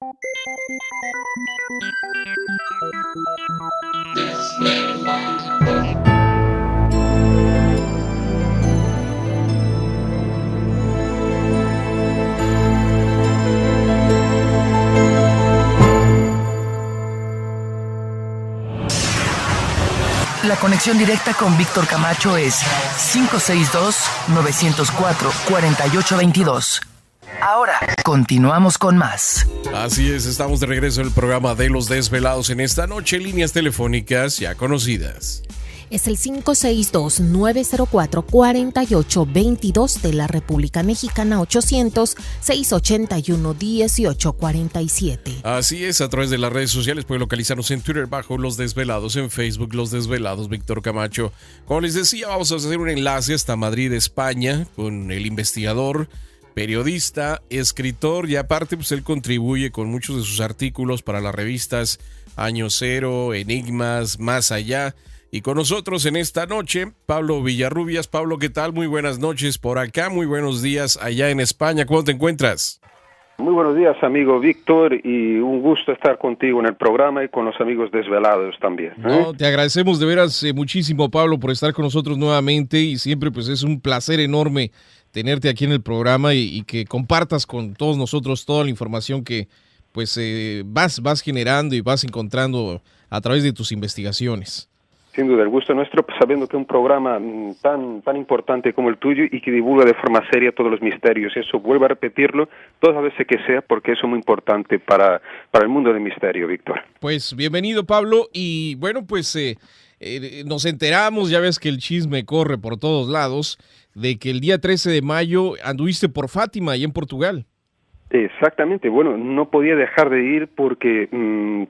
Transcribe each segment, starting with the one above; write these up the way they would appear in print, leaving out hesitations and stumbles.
La conexión directa con Víctor Camacho es 562-904-4822. Ahora, continuamos con más. Así es, estamos de regreso en el programa de Los Desvelados en esta noche. Líneas telefónicas ya conocidas. Es el 562-904-4822 de la República Mexicana, 800-681-1847. Así es, a través de las redes sociales puede localizarnos en Twitter bajo Los Desvelados, en Facebook Los Desvelados, Víctor Camacho. Como les decía, vamos a hacer un enlace hasta Madrid, España, con el investigador, periodista, escritor, y aparte pues él contribuye con muchos de sus artículos para las revistas Año Cero, Enigmas, Más Allá. Y con nosotros en esta noche, Pablo Villarrubias. Pablo, ¿qué tal? Muy buenas noches por acá, muy buenos días allá en España. ¿Cómo te encuentras? Muy buenos días, amigo Víctor, y un gusto estar contigo en el programa y con los amigos desvelados también. No, te agradecemos de veras muchísimo, Pablo, por estar con nosotros nuevamente, y siempre pues es un placer enorme tenerte aquí en el programa y que compartas con todos nosotros toda la información que pues vas generando y vas encontrando a través de tus investigaciones. Sin duda, el gusto nuestro, sabiendo que un programa tan importante como el tuyo y que divulga de forma seria todos los misterios, eso vuelvo a repetirlo todas las veces que sea, porque eso es muy importante para el mundo del misterio, Víctor. Pues bienvenido, Pablo, y bueno, pues nos enteramos, ya ves que el chisme corre por todos lados, de que el día 13 de mayo anduviste por Fátima, allá en Portugal. Exactamente, bueno, no podía dejar de ir porque,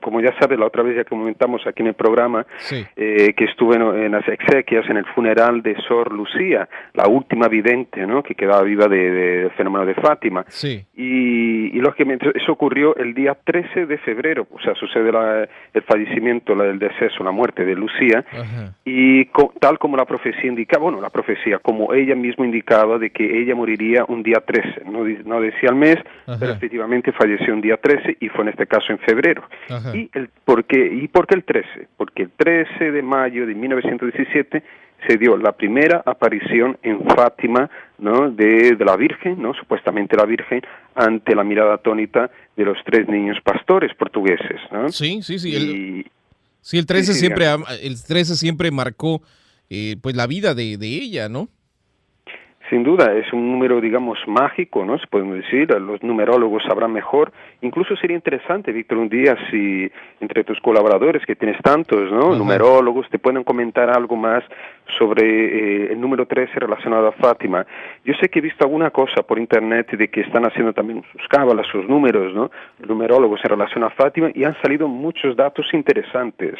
como ya sabes, la otra vez ya que comentamos aquí en el programa, sí, que estuve en las exequias, en el funeral de Sor Lucía, la última vidente, ¿no?, que quedaba viva del fenómeno de Fátima. Sí. Y lógicamente eso ocurrió el día 13 de febrero, o sea, sucede el fallecimiento, el deceso, la muerte de Lucía. Ajá. Y tal como la profecía indicaba, bueno, la profecía, como ella misma indicaba, de que ella moriría un día 13, no decía el mes, Ajá. pero efectivamente falleció un día 13 y fue en este caso en febrero. Ajá. ¿Por qué el 13? Porque el 13 de mayo de 1917 se dio la primera aparición en Fátima, ¿no?, de la Virgen, ¿no?, supuestamente la Virgen, ante la mirada atónita de los 3 niños pastores portugueses, ¿no? Sí. Y, el 13 sí, siempre, el 13 siempre marcó pues la vida de ella, ¿no? Sin duda, es un número, digamos, mágico, ¿no?, se podemos decir, los numerólogos sabrán mejor. Incluso sería interesante, Víctor, un día, si entre tus colaboradores, que tienes tantos, ¿no?, Ajá, numerólogos, te pueden comentar algo más sobre el número 13 relacionado a Fátima. Yo sé que he visto alguna cosa por internet de que están haciendo también sus cábalas, sus números, ¿no?, numerólogos en relación a Fátima, y han salido muchos datos interesantes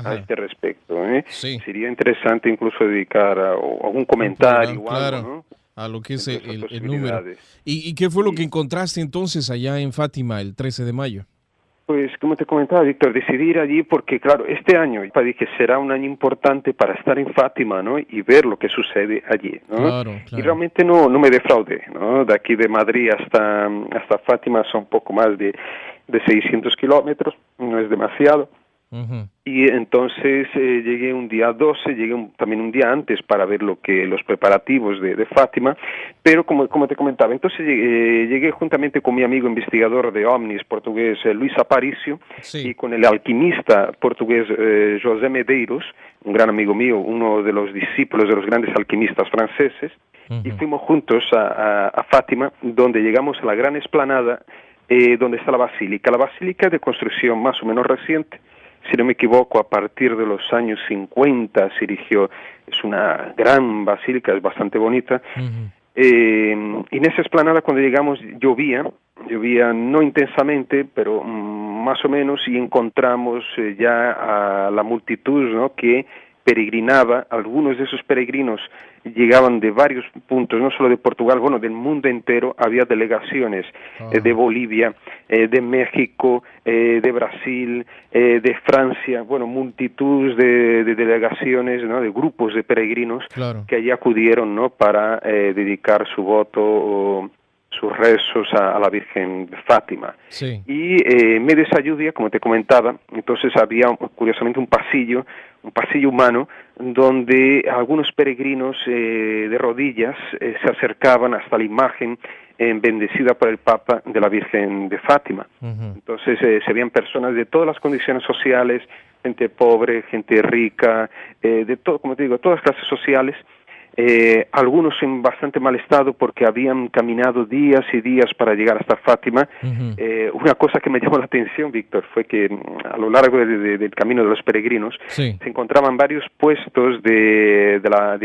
a este respecto. Sí. Sería interesante incluso dedicar algún comentario o algo, claro, ¿no?, a lo que es entre esas el número. posibilidades. ¿Y qué fue lo que encontraste entonces allá en Fátima el 13 de mayo? Pues, como te comentaba, Víctor, decidí ir allí porque, claro, este año dije será un año importante para estar en Fátima, ¿no?, y ver lo que sucede allí, ¿no? Claro. Y realmente no me defraudé, ¿no? De aquí de Madrid hasta Fátima son poco más de 600 kilómetros, no es demasiado. Uh-huh. Y entonces llegué un día 12, también un día antes para ver los preparativos de Fátima, pero como te comentaba, entonces llegué juntamente con mi amigo investigador de ovnis portugués, Luis Aparicio, Sí. y con el alquimista portugués José Medeiros, un gran amigo mío, uno de los discípulos de los grandes alquimistas franceses, Uh-huh. y fuimos juntos a Fátima, donde llegamos a la gran explanada donde está la basílica de construcción más o menos reciente. Si no me equivoco, a partir de los años 50 se erigió, es una gran basílica, es bastante bonita. Uh-huh. Y en esa explanada cuando llegamos llovía no intensamente, pero más o menos, y encontramos ya a la multitud, ¿no?, que peregrinaba. Algunos de esos peregrinos llegaban de varios puntos, no solo de Portugal, bueno, del mundo entero. Había delegaciones de Bolivia, de México, de Brasil, de Francia, bueno, multitud de delegaciones, ¿no?, de grupos de peregrinos, Claro. que allí acudieron, ¿no?, para dedicar su voto sus rezos a la Virgen de Fátima. Sí. Y en medio de esa lluvia, como te comentaba, entonces había curiosamente un pasillo humano, donde algunos peregrinos de rodillas se acercaban hasta la imagen bendecida por el Papa de la Virgen de Fátima. Ujú. Entonces se veían personas de todas las condiciones sociales, gente pobre, gente rica, de todo, como te digo, todas las clases sociales. Algunos en bastante mal estado porque habían caminado días y días para llegar hasta Fátima. Ujú. Una cosa que me llamó la atención, Víctor, fue que a lo largo del camino de los peregrinos Sí. se encontraban varios puestos de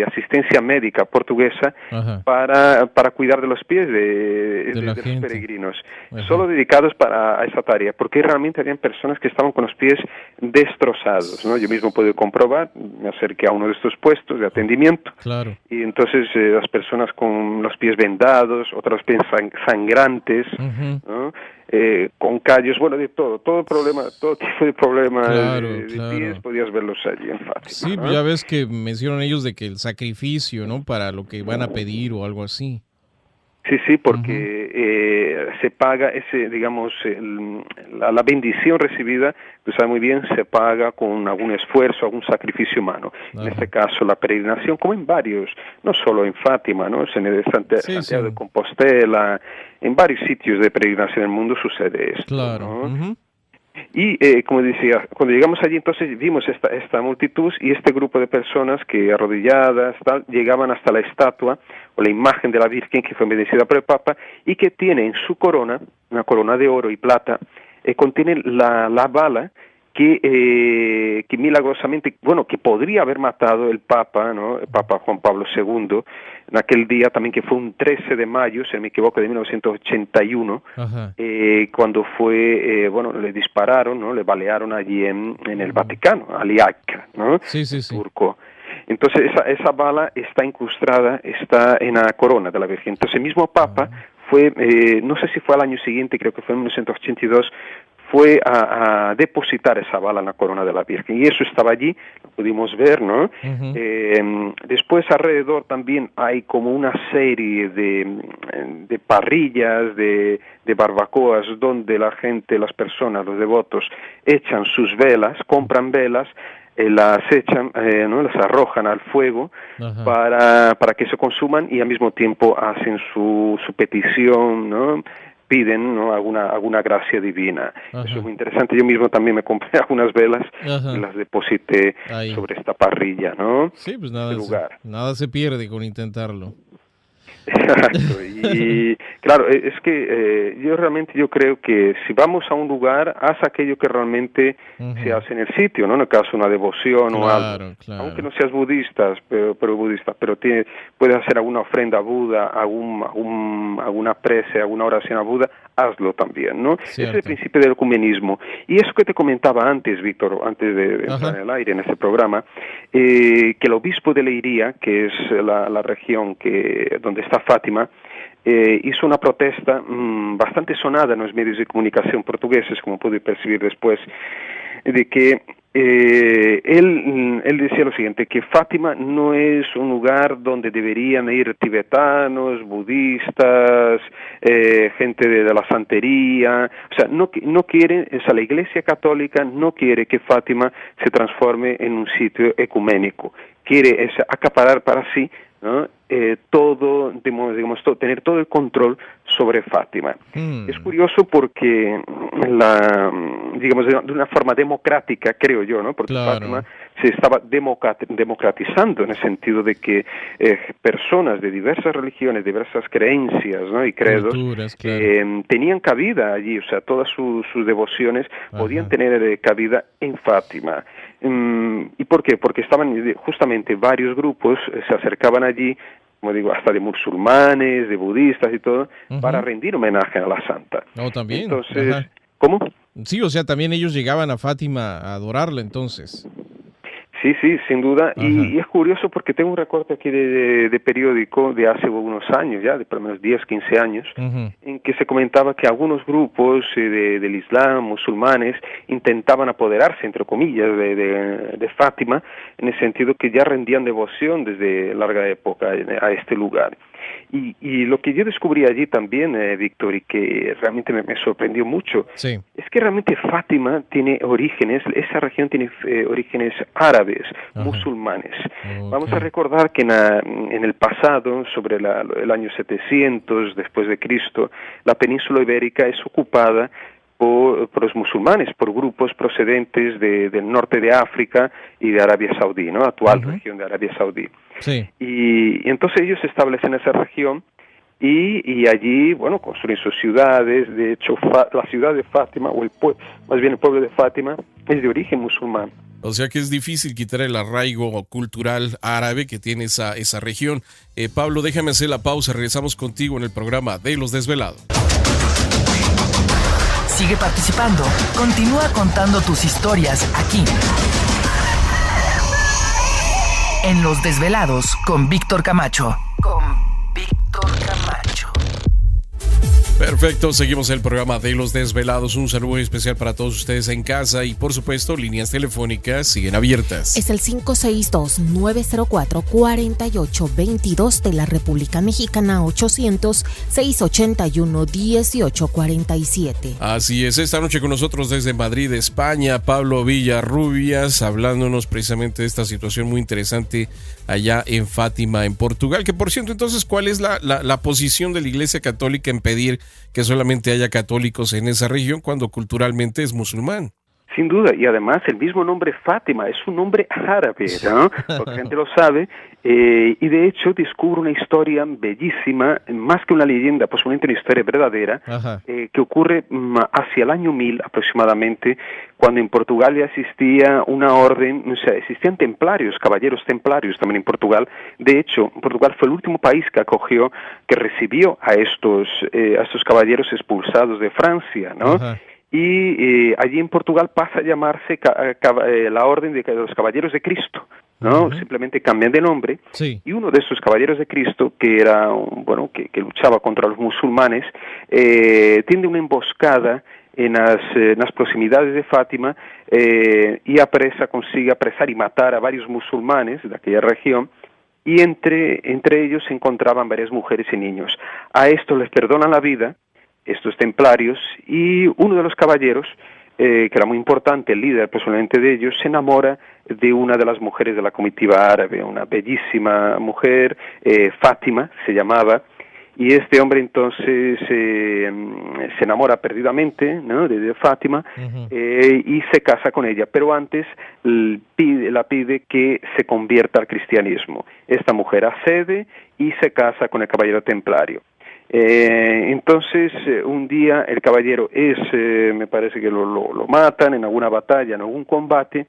asistencia médica portuguesa Ajá. para cuidar de los pies de la los gente. peregrinos, Ajá. solo dedicados a esa tarea, porque realmente habían personas que estaban con los pies destrozados, ¿no? Yo mismo puedo comprobar, me acerqué a uno de estos puestos de atendimiento, Claro. y entonces las personas con los pies vendados, otros pies sangrantes, Ujú. ¿no? Con callos, bueno, de todo problema, todo tipo de problemas Claro, de claro. pies, podías verlos allí en Fátima. Sí, ¿no? pues ya ves que mencionan ellos de que el sacrificio, ¿no? Para lo que van a pedir o algo así. Sí, porque se paga digamos, la bendición recibida, tú sabes muy bien, se paga con algún esfuerzo, algún sacrificio humano. Ajá. En este caso, la peregrinación, como en varios, no solo en Fátima, ¿no? En el Santiago Sí. de Compostela, en varios sitios de peregrinación del mundo sucede esto. Claro. ¿no? Ujú. Y como decía, cuando llegamos allí entonces vimos esta multitud y este grupo de personas que arrodilladas tal, llegaban hasta la estatua o la imagen de la Virgen que fue bendecida por el Papa y que tiene en su corona, una corona de oro y plata, contiene la bala que milagrosamente, bueno, que podría haber matado el Papa, ¿no? El Papa Juan Pablo II, en aquel día también que fue un 13 de mayo, si no me equivoco, de 1981, Ajá. cuando fue, bueno, le dispararon, ¿no? Le balearon allí en el Vaticano, Aliaca, ¿no? Sí. Turco. Entonces esa bala está incrustada, está en la corona de la Virgen. Entonces el mismo Papa fue, no sé si fue al año siguiente, creo que fue en 1982, fue a depositar esa bala en la corona de la Virgen. Y eso estaba allí, lo pudimos ver, ¿no? Ujú. Después alrededor también hay como una serie de parrillas, de barbacoas, donde la gente, las personas, los devotos, echan sus velas, compran velas, las echan, ¿no? Las arrojan al fuego Ajá. para que se consuman y al mismo tiempo hacen su petición, ¿no? Piden, ¿no? alguna gracia divina. Ajá. Eso es muy interesante. Yo mismo también me compré algunas velas Ajá. y las deposité Ahí. sobre esta parrilla, ¿no? Sí, pues Este lugar. nada se pierde con intentarlo. Exacto. Y claro, es que yo creo que si vamos a un lugar, haz aquello que realmente Ujú. se hace en el sitio, ¿no? En el caso una devoción o algo. Claro. Aunque no seas budista, pero puedes hacer alguna ofrenda a Buda, alguna prece, alguna oración a Buda, hazlo también, ¿no? Cierto. Ese es el principio del ecumenismo. Y eso que te comentaba antes, Víctor, antes de entrar Ajá. en el aire en este programa, que el obispo de Leiria, que es la región donde está Fátima, hizo una protesta bastante sonada en los medios de comunicación portugueses, como pude percibir después, de que él decía lo siguiente, que Fátima no es un lugar donde deberían ir tibetanos, budistas, gente de la santería, o sea, no quiere, o sea, la Iglesia Católica no quiere que Fátima se transforme en un sitio ecuménico, quiere acaparar para sí, ¿no? Tener todo el control sobre Fátima. Es curioso porque digamos de una forma democrática, creo yo, ¿no? Porque Claro. Fátima se estaba democratizando en el sentido de que personas de diversas religiones, diversas creencias, ¿no? Y credos Culturas, claro. tenían cabida allí, o sea, todas sus devociones podían tener cabida en Fátima. ¿Y por qué? Porque estaban justamente varios grupos se acercaban allí, como digo, hasta de musulmanes, de budistas y todo, para rendir homenaje a la santa. No, también. Entonces, Ajá. ¿cómo? Sí, o sea, también ellos llegaban a Fátima a adorarla entonces. Sí, sí, sin duda. Ajá. Y es curioso porque tengo un recorte aquí de periódico de hace unos años ya, de por lo menos 10, 15 años, Ujú. en que se comentaba que algunos grupos del Islam, musulmanes, intentaban apoderarse, entre comillas, de Fátima, en el sentido que ya rendían devoción desde larga época a este lugar. Y lo que yo descubrí allí también, Víctor, y que realmente me sorprendió mucho, Sí. es que realmente Fátima tiene orígenes, esa región tiene orígenes árabes, Ajá. musulmanes. Ok. Vamos a recordar que en el pasado, sobre el año 700 después de Cristo, la península ibérica es ocupada por los musulmanes, por grupos procedentes del norte de África y de Arabia Saudí, ¿no? Actual Ujú. región de Arabia Saudí. Sí. Y entonces ellos se establecen en esa región y allí, bueno, construyen sus ciudades. De hecho, la ciudad de Fátima, más bien el pueblo de Fátima, es de origen musulmán. O sea que es difícil quitar el arraigo cultural árabe que tiene esa región. Pablo, déjame hacer la pausa. Regresamos contigo en el programa de Los Desvelados. Sigue participando. Continúa contando tus historias aquí. En Los Desvelados con Víctor Camacho. Perfecto, seguimos el programa de Los Desvelados. Un saludo especial para todos ustedes en casa y por supuesto líneas telefónicas siguen abiertas. Es el 562-904-4822 de la República Mexicana, 800-681-1847. Así es, esta noche con nosotros desde Madrid, España, Pablo Villarrubias, hablándonos precisamente de esta situación muy interesante allá en Fátima, en Portugal. Que por cierto, entonces, ¿cuál es la posición de la Iglesia Católica en pedir que solamente haya católicos en esa región cuando culturalmente es musulmán? Sin duda, y además el mismo nombre Fátima es un nombre árabe, ¿no? Porque la gente lo sabe, y de hecho descubre una historia bellísima, más que una leyenda, posiblemente una historia verdadera, que ocurre hacia el año 1000 aproximadamente, cuando en Portugal ya existía una orden, o sea, existían templarios, caballeros templarios también en Portugal. De hecho, Portugal fue el último país que recibió a estos caballeros expulsados de Francia, ¿no? Ajá. Y allí en Portugal pasa a llamarse la Orden de los Caballeros de Cristo, ¿no? Uh-huh. Simplemente cambian de nombre. Sí. Y uno de estos Caballeros de Cristo, que era que luchaba contra los musulmanes, tiende una emboscada en las proximidades de Fátima y consigue apresar y matar a varios musulmanes de aquella región. Y entre ellos se encontraban varias mujeres y niños. A estos les perdonan la vida estos templarios, y uno de los caballeros, que era muy importante, el líder personalmente de ellos, se enamora de una de las mujeres de la comitiva árabe, una bellísima mujer, Fátima se llamaba, y este hombre entonces se enamora perdidamente, ¿no?, de Fátima, Uh-huh. Y se casa con ella, pero antes la pide que se convierta al cristianismo. Esta mujer accede y se casa con el caballero templario. Entonces un día el caballero me parece que lo matan en alguna batalla, en algún combate,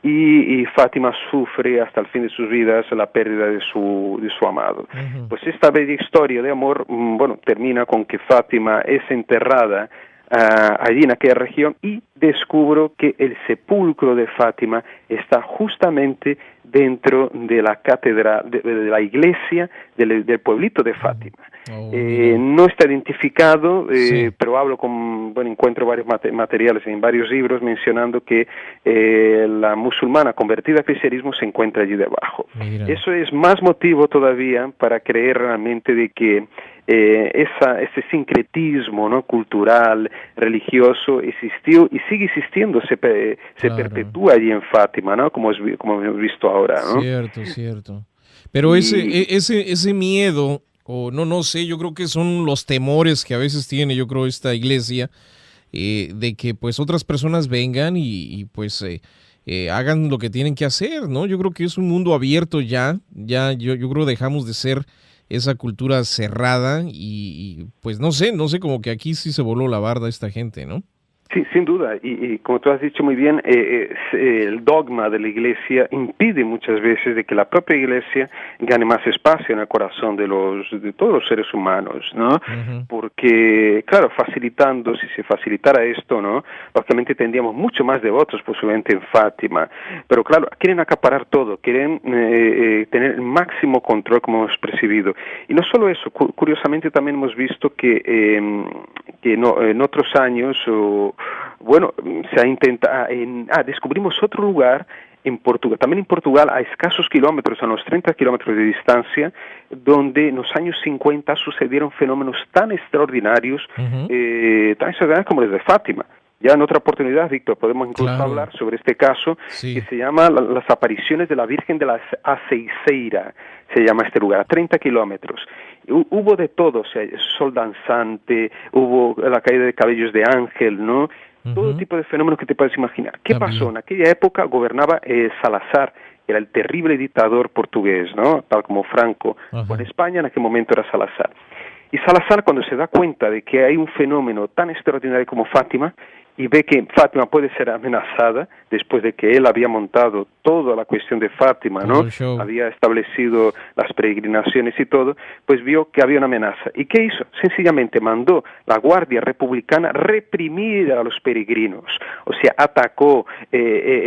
y Fátima sufre hasta el fin de sus vidas la pérdida de su amado. Uh-huh. Pues esta bella historia de amor, termina con que Fátima es enterrada allí en aquella región, y descubro que el sepulcro de Fátima está justamente dentro de la catedral, de la iglesia del pueblito de Fátima. No está identificado, Sí. pero encuentro varios materiales en varios libros mencionando que la musulmana convertida al cristianismo se encuentra allí debajo. Mira. Eso es más motivo todavía para creer realmente de que ese sincretismo, ¿no?, cultural, religioso, existió y sigue existiendo, se Claro. perpetúa allí en Fátima, ¿no?, como hemos visto ahora, ¿no? Cierto. Pero ese miedo, o no sé, yo creo que son los temores que a veces tiene, yo creo, esta iglesia, de que pues otras personas vengan y pues hagan lo que tienen que hacer, ¿no? Yo creo que es un mundo abierto ya yo creo dejamos de ser esa cultura cerrada y pues no sé, como que aquí sí se voló la barda esta gente, ¿no? Sí, sin duda, y como tú has dicho muy bien, el dogma de la Iglesia impide muchas veces de que la propia Iglesia gane más espacio en el corazón de todos los seres humanos, ¿no? Ujú. Porque, claro, si se facilitara esto, ¿no? Lógicamente tendríamos mucho más devotos posiblemente en Fátima, pero claro, quieren acaparar todo, quieren tener el máximo control, como hemos percibido. Y no solo eso, curiosamente también hemos visto que en otros años, se ha intentado, descubrimos otro lugar en Portugal, también en Portugal, a escasos kilómetros, a unos 30 kilómetros de distancia, donde en los años 50 sucedieron fenómenos tan extraordinarios, como los de Fátima. Ya en otra oportunidad, Víctor, podemos incluso hablar sobre este caso, Sí. que se llama las apariciones de la Virgen de la Aceiceira, se llama este lugar, a 30 kilómetros. Hubo de todo, o sea, sol danzante, hubo la caída de cabellos de ángel, ¿no? Todo tipo de fenómenos que te puedes imaginar. ¿Qué pasó? En aquella época gobernaba Salazar, era el terrible dictador portugués, ¿no? Tal como Franco. En España en aquel momento era Salazar. Y Salazar, cuando se da cuenta de que hay un fenómeno tan extraordinario como Fátima, y ve que Fátima puede ser amenazada, después de que él había montado toda la cuestión de Fátima, ¿no? Había establecido las peregrinaciones y todo, pues vio que había una amenaza. ¿Y qué hizo? Sencillamente mandó la Guardia Republicana reprimir a los peregrinos. O sea, atacó,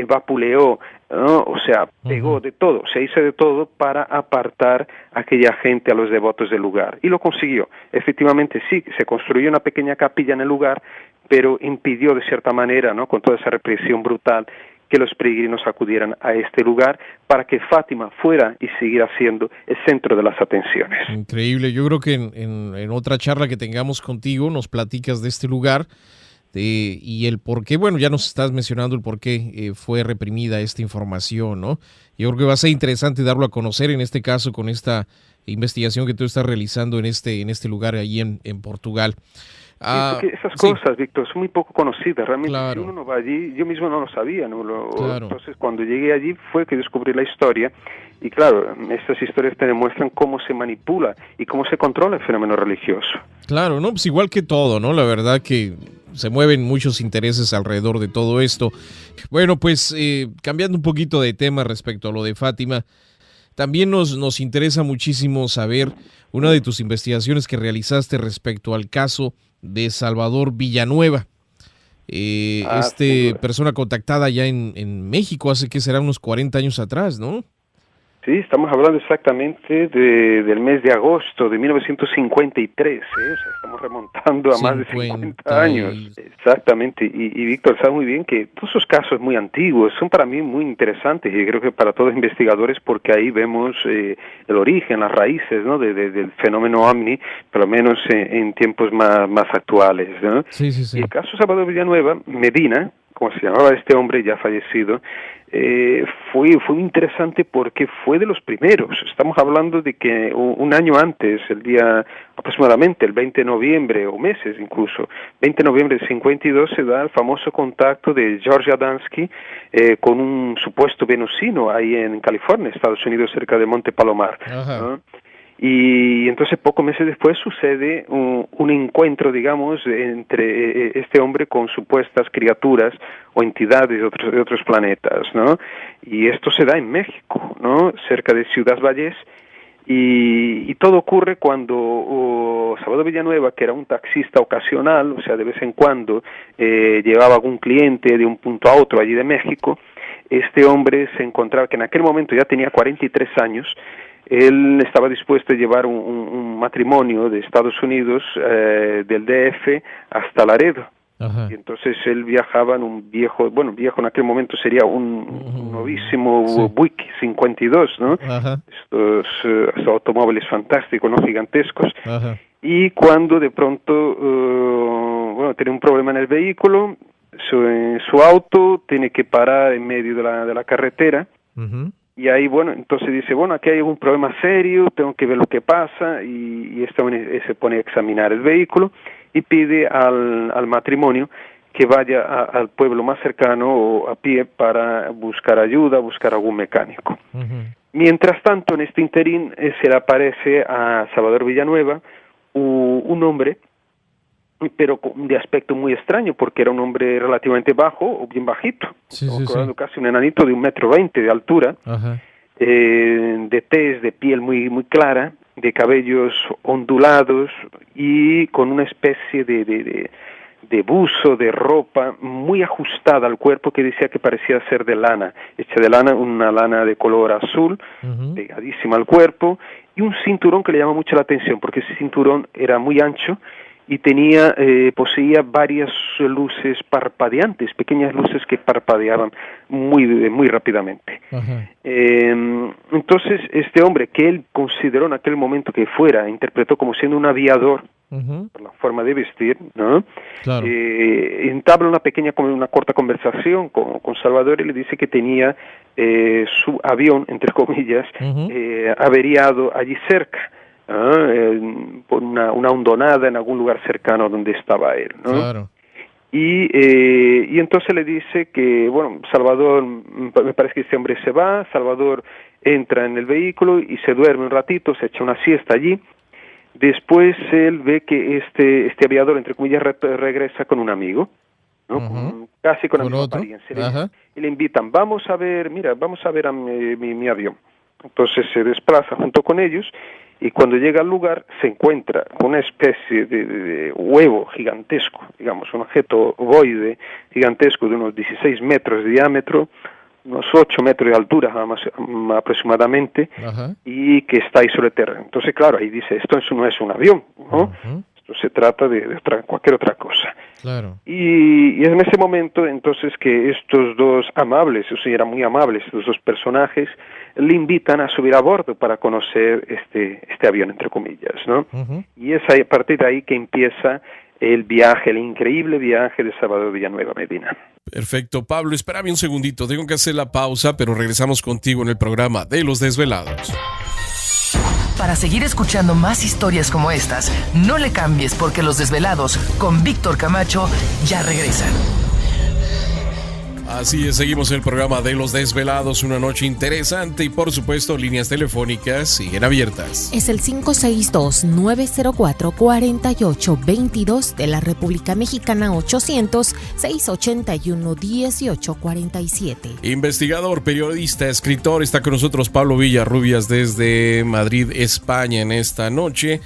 vapuleó, ¿no? O sea, pegó de todo, se hizo de todo para apartar a aquella gente, a los devotos del lugar. Y lo consiguió. Efectivamente, sí, se construyó una pequeña capilla en el lugar, pero impidió de cierta manera, ¿no?, con toda esa represión brutal, que los peregrinos acudieran a este lugar para que Fátima fuera y siguiera siendo el centro de las atenciones. Increíble. Yo creo que en otra charla que tengamos contigo nos platicas de este lugar y el por qué, bueno, ya nos estás mencionando el por qué fue reprimida esta información, ¿no? Yo creo que va a ser interesante darlo a conocer, en este caso, con esta investigación que tú estás realizando en este lugar allí en Portugal. Porque esas cosas, Víctor, son muy poco conocidas. Realmente, claro. Si uno no va allí, yo mismo no lo sabía, ¿no? Claro. Entonces, cuando llegué allí fue que descubrí la historia. Y claro, estas historias te demuestran cómo se manipula y cómo se controla el fenómeno religioso. Claro, no, pues igual que todo, ¿no? La verdad que se mueven muchos intereses alrededor de todo esto. Bueno, pues cambiando un poquito de tema respecto a lo de Fátima, también nos interesa muchísimo saber una de tus investigaciones que realizaste respecto al caso de Salvador Villanueva. Persona contactada ya en México hace que será unos 40 años atrás, ¿no? Sí, estamos hablando exactamente del mes de agosto de 1953, o sea, estamos remontando a más de 50 años. Exactamente, y Víctor, sabe muy bien que todos esos casos muy antiguos son para mí muy interesantes, y creo que para todos los investigadores, porque ahí vemos el origen, las raíces, ¿no?, del fenómeno OVNI, por lo menos en tiempos más actuales, ¿no? Sí. Y el caso Salvador Villanueva, Medina, como se llamaba este hombre ya fallecido, fue muy interesante porque fue de los primeros. Estamos hablando de que un año antes, el día aproximadamente el 20 de noviembre, o meses incluso, 20 de noviembre de 52, se da el famoso contacto de George Adamski con un supuesto venusino ahí en California, Estados Unidos, cerca de Monte Palomar, ¿no? Y entonces pocos meses después sucede un encuentro, digamos, entre este hombre con supuestas criaturas o entidades de otros planetas, ¿no? Y esto se da en México, ¿no?, cerca de Ciudad Valles, y todo ocurre cuando Salvador Villanueva, que era un taxista ocasional, o sea, de vez en cuando llevaba algún cliente de un punto a otro allí de México, este hombre se encontraba, que en aquel momento ya tenía 43 años, él estaba dispuesto a llevar un matrimonio de Estados Unidos, del DF, hasta Laredo. Y entonces él viajaba en un viejo en aquel momento sería un novísimo Buick 52, ¿no? Estos automóviles fantásticos, ¿no?, gigantescos. Y cuando de pronto, tiene un problema en el vehículo, su auto tiene que parar en medio de la carretera. Y ahí, entonces dice, aquí hay un problema serio, tengo que ver lo que pasa, y este hombre se pone a examinar el vehículo y pide al matrimonio que vaya al pueblo más cercano o a pie para buscar ayuda, buscar algún mecánico. Mientras tanto, en este interín se le aparece a Salvador Villanueva un hombre pero de aspecto muy extraño, porque era un hombre relativamente bajo, o bien bajito, casi un enanito de 1,20 m de altura, de tez, de piel muy, muy clara, de cabellos ondulados y con una especie de buzo, de ropa muy ajustada al cuerpo que decía que parecía ser de lana, hecha de lana, una lana de color azul, pegadísima al cuerpo, y un cinturón que le llama mucho la atención, porque ese cinturón era muy ancho y poseía varias luces parpadeantes, pequeñas luces que parpadeaban muy rápidamente. Entonces, este hombre, que él consideró en aquel momento que interpretó como siendo un aviador, por la forma de vestir, ¿no? Claro. Entabla una corta conversación con Salvador y le dice que tenía su avión, entre comillas, averiado allí cerca, por una hondonada en algún lugar cercano donde estaba él, ¿no? Claro. Y entonces le dice que, bueno, Salvador, me parece que este hombre se va, Salvador entra en el vehículo y se duerme un ratito, se echa una siesta allí. Después él ve que este aviador, entre comillas, regresa con un amigo, ¿no? Casi con la misma apariencia. Y le invitan, vamos a ver a mi avión. Entonces se desplaza junto con ellos y cuando llega al lugar se encuentra con una especie de huevo gigantesco, digamos, un objeto ovoide gigantesco de unos 16 metros de diámetro, unos 8 metros de altura aproximadamente, y que está ahí sobre tierra. Entonces, claro, ahí dice, esto no es un avión, ¿no? Esto se trata de cualquier otra cosa. Claro. Y en ese momento, entonces, que estos dos amables, eran muy amables, los dos personajes, le invitan a subir a bordo para conocer este avión, entre comillas, ¿no? Y es a partir de ahí que empieza el increíble viaje de Salvador Villanueva Medina. Perfecto, Pablo, espérame un segundito, tengo que hacer la pausa, pero regresamos contigo en el programa de Los Desvelados. Para seguir escuchando más historias como estas, no le cambies, porque Los Desvelados con Víctor Camacho ya regresan. Así es, seguimos el programa de Los Desvelados, una noche interesante y por supuesto líneas telefónicas siguen abiertas. Es el 562-904-4822 de la República Mexicana, 800-681-1847. Investigador, periodista, escritor, está con nosotros Pablo Villarrubias desde Madrid, España en esta noche.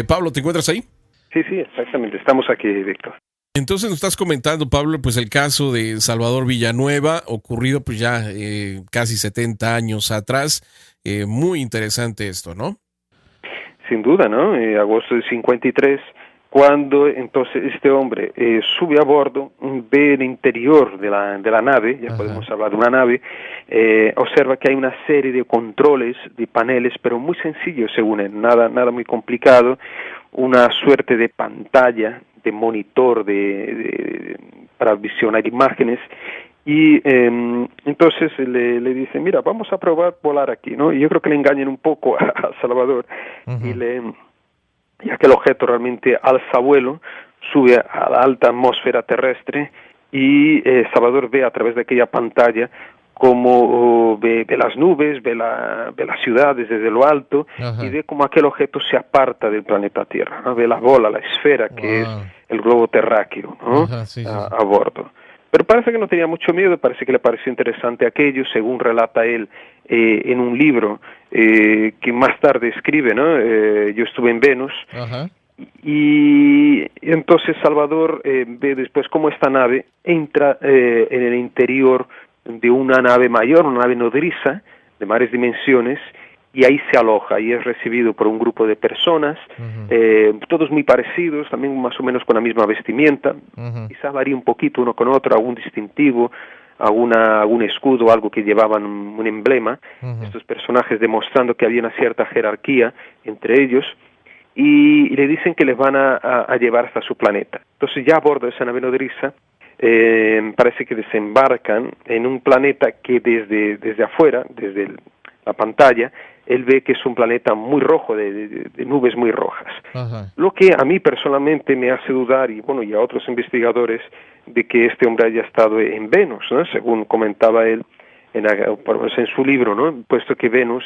Pablo, ¿te encuentras ahí? Sí, exactamente, estamos aquí, Víctor. Entonces nos estás comentando, Pablo, pues el caso de Salvador Villanueva, ocurrido pues ya casi 70 años atrás. Muy interesante esto, ¿no? Sin duda, ¿no? Agosto de 53, cuando entonces este hombre sube a bordo, ve el interior de la nave, ya podemos hablar de una nave, observa que hay una serie de controles, de paneles, pero muy sencillos según él, nada muy complicado, una suerte de pantalla, de monitor para visionar imágenes, y entonces le dice, mira, vamos a probar volar aquí, ¿no? Y yo creo que le engañan un poco a Salvador, y aquel objeto realmente alza vuelo, sube a la alta atmósfera terrestre, y Salvador ve a través de aquella pantalla como ve las nubes, ve la ciudad desde lo alto, y ve como aquel objeto se aparta del planeta Tierra, ¿no? Ve la bola, la esfera, que es el globo terráqueo, ¿no? A bordo. Pero parece que no tenía mucho miedo, parece que le pareció interesante aquello, según relata él en un libro que más tarde escribe, ¿no? Yo estuve en Venus. Y entonces Salvador ve después cómo esta nave entra en el interior de una nave mayor, una nave nodriza de mayores dimensiones, y ahí se aloja y es recibido por un grupo de personas, todos muy parecidos, también más o menos con la misma vestimenta, quizá varía un poquito uno con otro, algún distintivo, algún escudo, algo que llevaban un emblema, estos personajes demostrando que había una cierta jerarquía entre ellos, y le dicen que les van a llevar hasta su planeta. Entonces ya a bordo de esa nave nodriza, parece que desembarcan en un planeta que desde afuera, desde la pantalla, él ve que es un planeta muy rojo, de nubes muy rojas. Lo que a mí personalmente me hace dudar, y a otros investigadores, de que este hombre haya estado en Venus, ¿no? Según comentaba él, en su libro, ¿no? Puesto que Venus,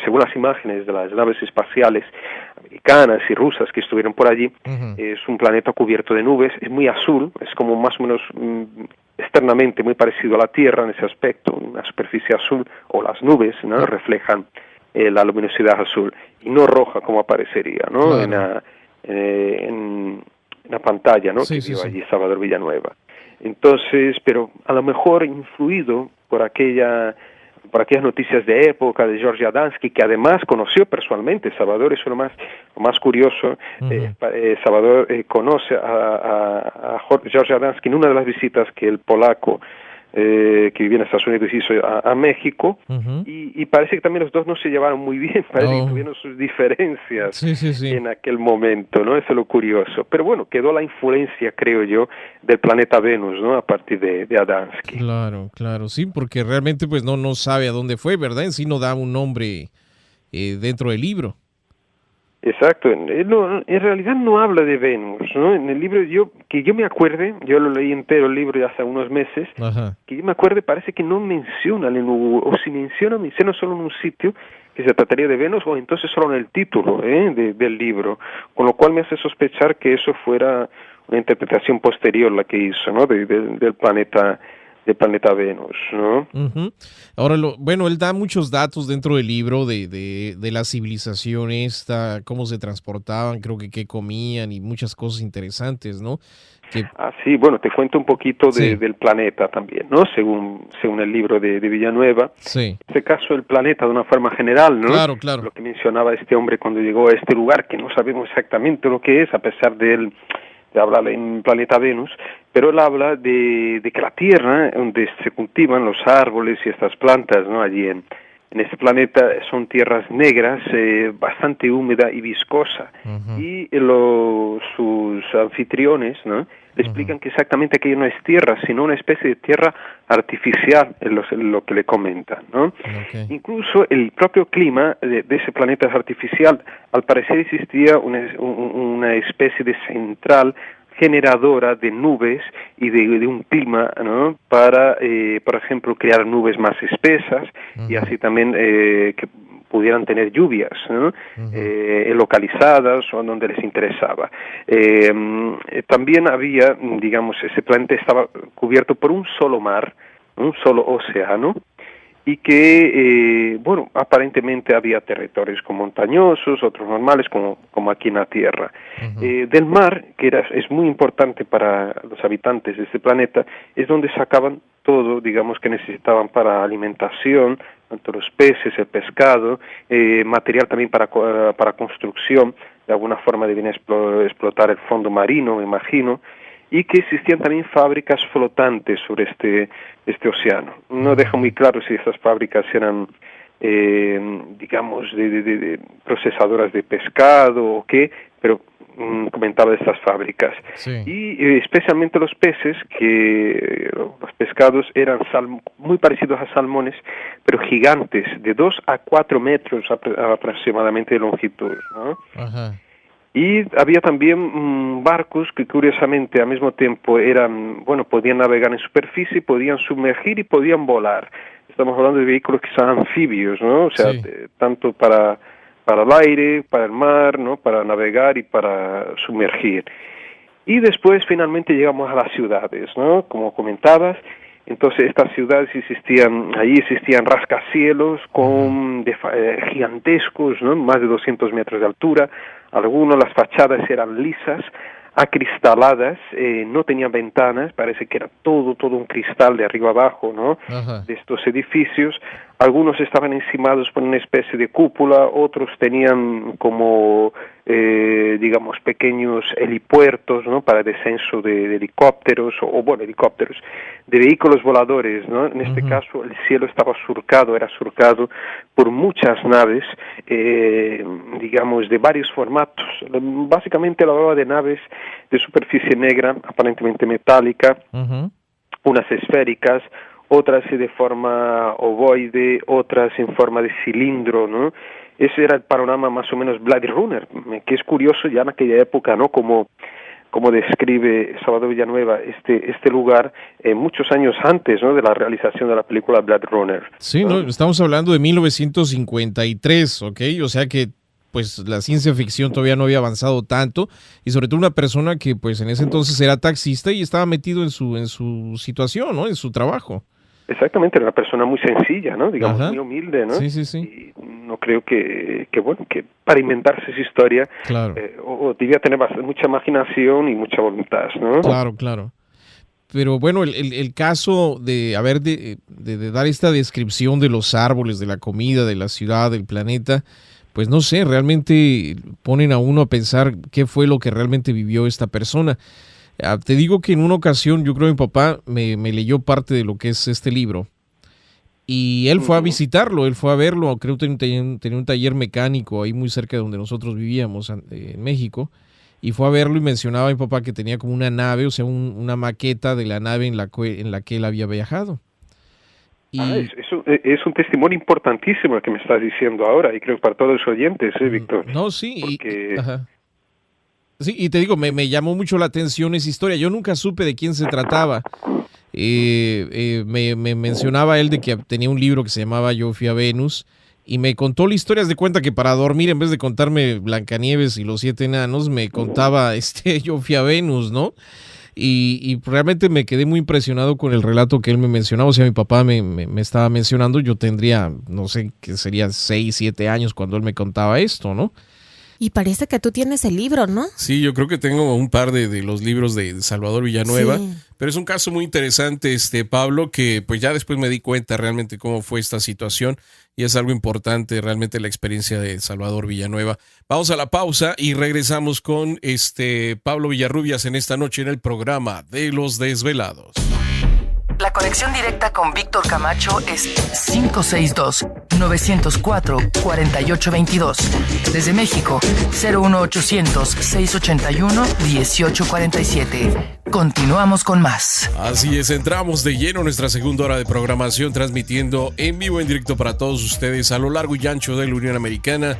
según las imágenes de las naves espaciales americanas y rusas que estuvieron por allí, es un planeta cubierto de nubes, es muy azul, es como más o menos externamente muy parecido a la Tierra en ese aspecto, una superficie azul, o las nubes, ¿no? Reflejan la luminosidad azul, y no roja como aparecería, ¿no? Claro. En la pantalla, ¿no? Que vio allí Salvador Villanueva. Entonces, pero a lo mejor influido por aquellas noticias de época de George Adamski, que además conoció personalmente. Salvador, eso es lo más curioso. Salvador conoce a George Adamski en una de las visitas que el polaco que vivía en Estados Unidos hizo a México, y parece que también los dos no se llevaron muy bien, parece que tuvieron sus diferencias en aquel momento, ¿no? Eso es lo curioso. Pero bueno, quedó la influencia, creo yo, del planeta Venus, ¿no? A partir de Adamski. Claro, sí, porque realmente pues no sabe a dónde fue, ¿verdad? En sí no da un nombre dentro del libro. Exacto, en realidad no habla de Venus, ¿no? En el libro, que yo me acuerde, yo lo leí entero el libro ya hace unos meses, que yo me acuerde, parece que no menciona, o si menciona solo en un sitio que se trataría de Venus, o entonces solo en el título del libro, con lo cual me hace sospechar que eso fuera una interpretación posterior la que hizo, ¿no? Del planeta Venus, ¿no? Ahora, él da muchos datos dentro del libro de la civilización esta, cómo se transportaban, creo que qué comían y muchas cosas interesantes, ¿no? Sí, bueno, te cuento un poquito del planeta también, ¿no? Según el libro de Villanueva. Sí. En este caso, el planeta de una forma general, ¿no? Claro. Lo que mencionaba este hombre cuando llegó a este lugar, que no sabemos exactamente lo que es, a pesar de hablar en planeta Venus, pero él habla de que la tierra donde se cultivan los árboles y estas plantas, ¿no? Allí en este planeta son tierras negras, bastante húmeda y viscosa, y sus anfitriones, ¿no? Le explican que exactamente aquello no es tierra, sino una especie de tierra artificial, es lo que le comentan, ¿no? Incluso el propio clima de ese planeta es artificial. Al parecer existía una especie de central generadora de nubes y de un clima, ¿no? Para, por ejemplo, crear nubes más espesas y así también que pudieran tener lluvias, ¿no? Localizadas o donde les interesaba. También había, digamos, ese planeta estaba cubierto por un solo mar, un solo océano, y que, aparentemente había territorios montañosos, otros normales, como aquí en la Tierra. Del mar, que es muy importante para los habitantes de este planeta, es donde sacaban todo, digamos, que necesitaban para alimentación, tanto los peces, el pescado, material también para construcción, de alguna forma debían explotar el fondo marino, me imagino, y que existían también fábricas flotantes sobre este océano. No deja muy claro si estas fábricas eran, digamos, de procesadoras de pescado o qué, pero comentaba de estas fábricas. Y especialmente los peces, que los pescados eran muy parecidos a salmones, pero gigantes, de 2 a 4 metros aproximadamente de longitud, ¿no? Y había también barcos que curiosamente al mismo tiempo podían navegar en superficie, podían sumergir y podían volar. Estamos hablando de vehículos que son anfibios, ¿no? O sea, tanto para el aire, para el mar, ¿no? Para navegar y para sumergir. Y finalmente llegamos a las ciudades, ¿no? Como comentabas, entonces estas ciudades existían rascacielos gigantescos, ¿no? Más de 200 metros de altura. Algunos, las fachadas eran lisas, acristaladas, no tenían ventanas, parece que era todo un cristal de arriba abajo, ¿no? De estos edificios. Algunos estaban encimados por una especie de cúpula, otros tenían como, digamos, pequeños helipuertos, ¿no? Para descenso de helicópteros, helicópteros, de vehículos voladores, ¿no? En este caso, el cielo era surcado por muchas naves, digamos, de varios formatos. Básicamente hablaba de naves de superficie negra, aparentemente metálica, unas esféricas, otras de forma ovoide, otras en forma de cilindro, ¿no? Ese era el panorama más o menos Blade Runner, que es curioso ya en aquella época, ¿no? Como cómo describe Salvador Villanueva este lugar muchos años antes, ¿no?, de la realización de la película Blade Runner. Sí, ¿no? Estamos hablando de 1953, ¿ok? O sea que pues la ciencia ficción todavía no había avanzado tanto, y sobre todo una persona que pues en ese entonces era taxista y estaba metido en su situación, ¿no? En su trabajo. Exactamente, era una persona muy sencilla, ¿no? Digamos, Ajá. muy humilde, ¿no? Sí, sí, sí. Y no creo que para inventarse esa historia, Claro. o debía tener mucha imaginación y mucha voluntad, ¿no? Claro, claro. Pero bueno, el caso de dar esta descripción de los árboles, de la comida, de la ciudad, del planeta, pues no sé, realmente ponen a uno a pensar qué fue lo que realmente vivió esta persona. Te digo que en una ocasión, yo creo que mi papá me leyó parte de lo que es este libro, y él fue a visitarlo, él fue a verlo, creo que tenía un taller mecánico ahí muy cerca de donde nosotros vivíamos en México, y fue a verlo y mencionaba a mi papá que tenía como una nave, o sea, una maqueta de la nave en la que él había viajado. Y es un testimonio importantísimo el que me estás diciendo ahora, y creo que para todos los oyentes, Víctor. No, sí. Porque... Ajá. Sí, y te digo, me llamó mucho la atención esa historia. Yo nunca supe de quién se trataba. Me mencionaba él de que tenía un libro que se llamaba Yo fui a Venus, y me contó la historia. De cuenta que para dormir, en vez de contarme Blancanieves y los 7 enanos, me contaba Yo fui a Venus, ¿no? Y realmente me quedé muy impresionado con el relato que él me mencionaba. O sea, mi papá me estaba mencionando, yo tendría, no sé, que sería 6, 7 años cuando él me contaba esto, ¿no? Y parece que tú tienes el libro, ¿no? Sí, yo creo que tengo un par de los libros de Salvador Villanueva, Sí. pero es un caso muy interesante, Pablo, que pues ya después me di cuenta realmente cómo fue esta situación, y es algo importante realmente la experiencia de Salvador Villanueva. Vamos a la pausa y regresamos con Pablo Villarrubias en esta noche en el programa de Los Desvelados. La conexión directa con Víctor Camacho es 562-904-4822. Desde México, 01800-681-1847. Continuamos con más. Así es, entramos de lleno en nuestra segunda hora de programación, transmitiendo en vivo, en directo para todos ustedes a lo largo y ancho de la Unión Americana,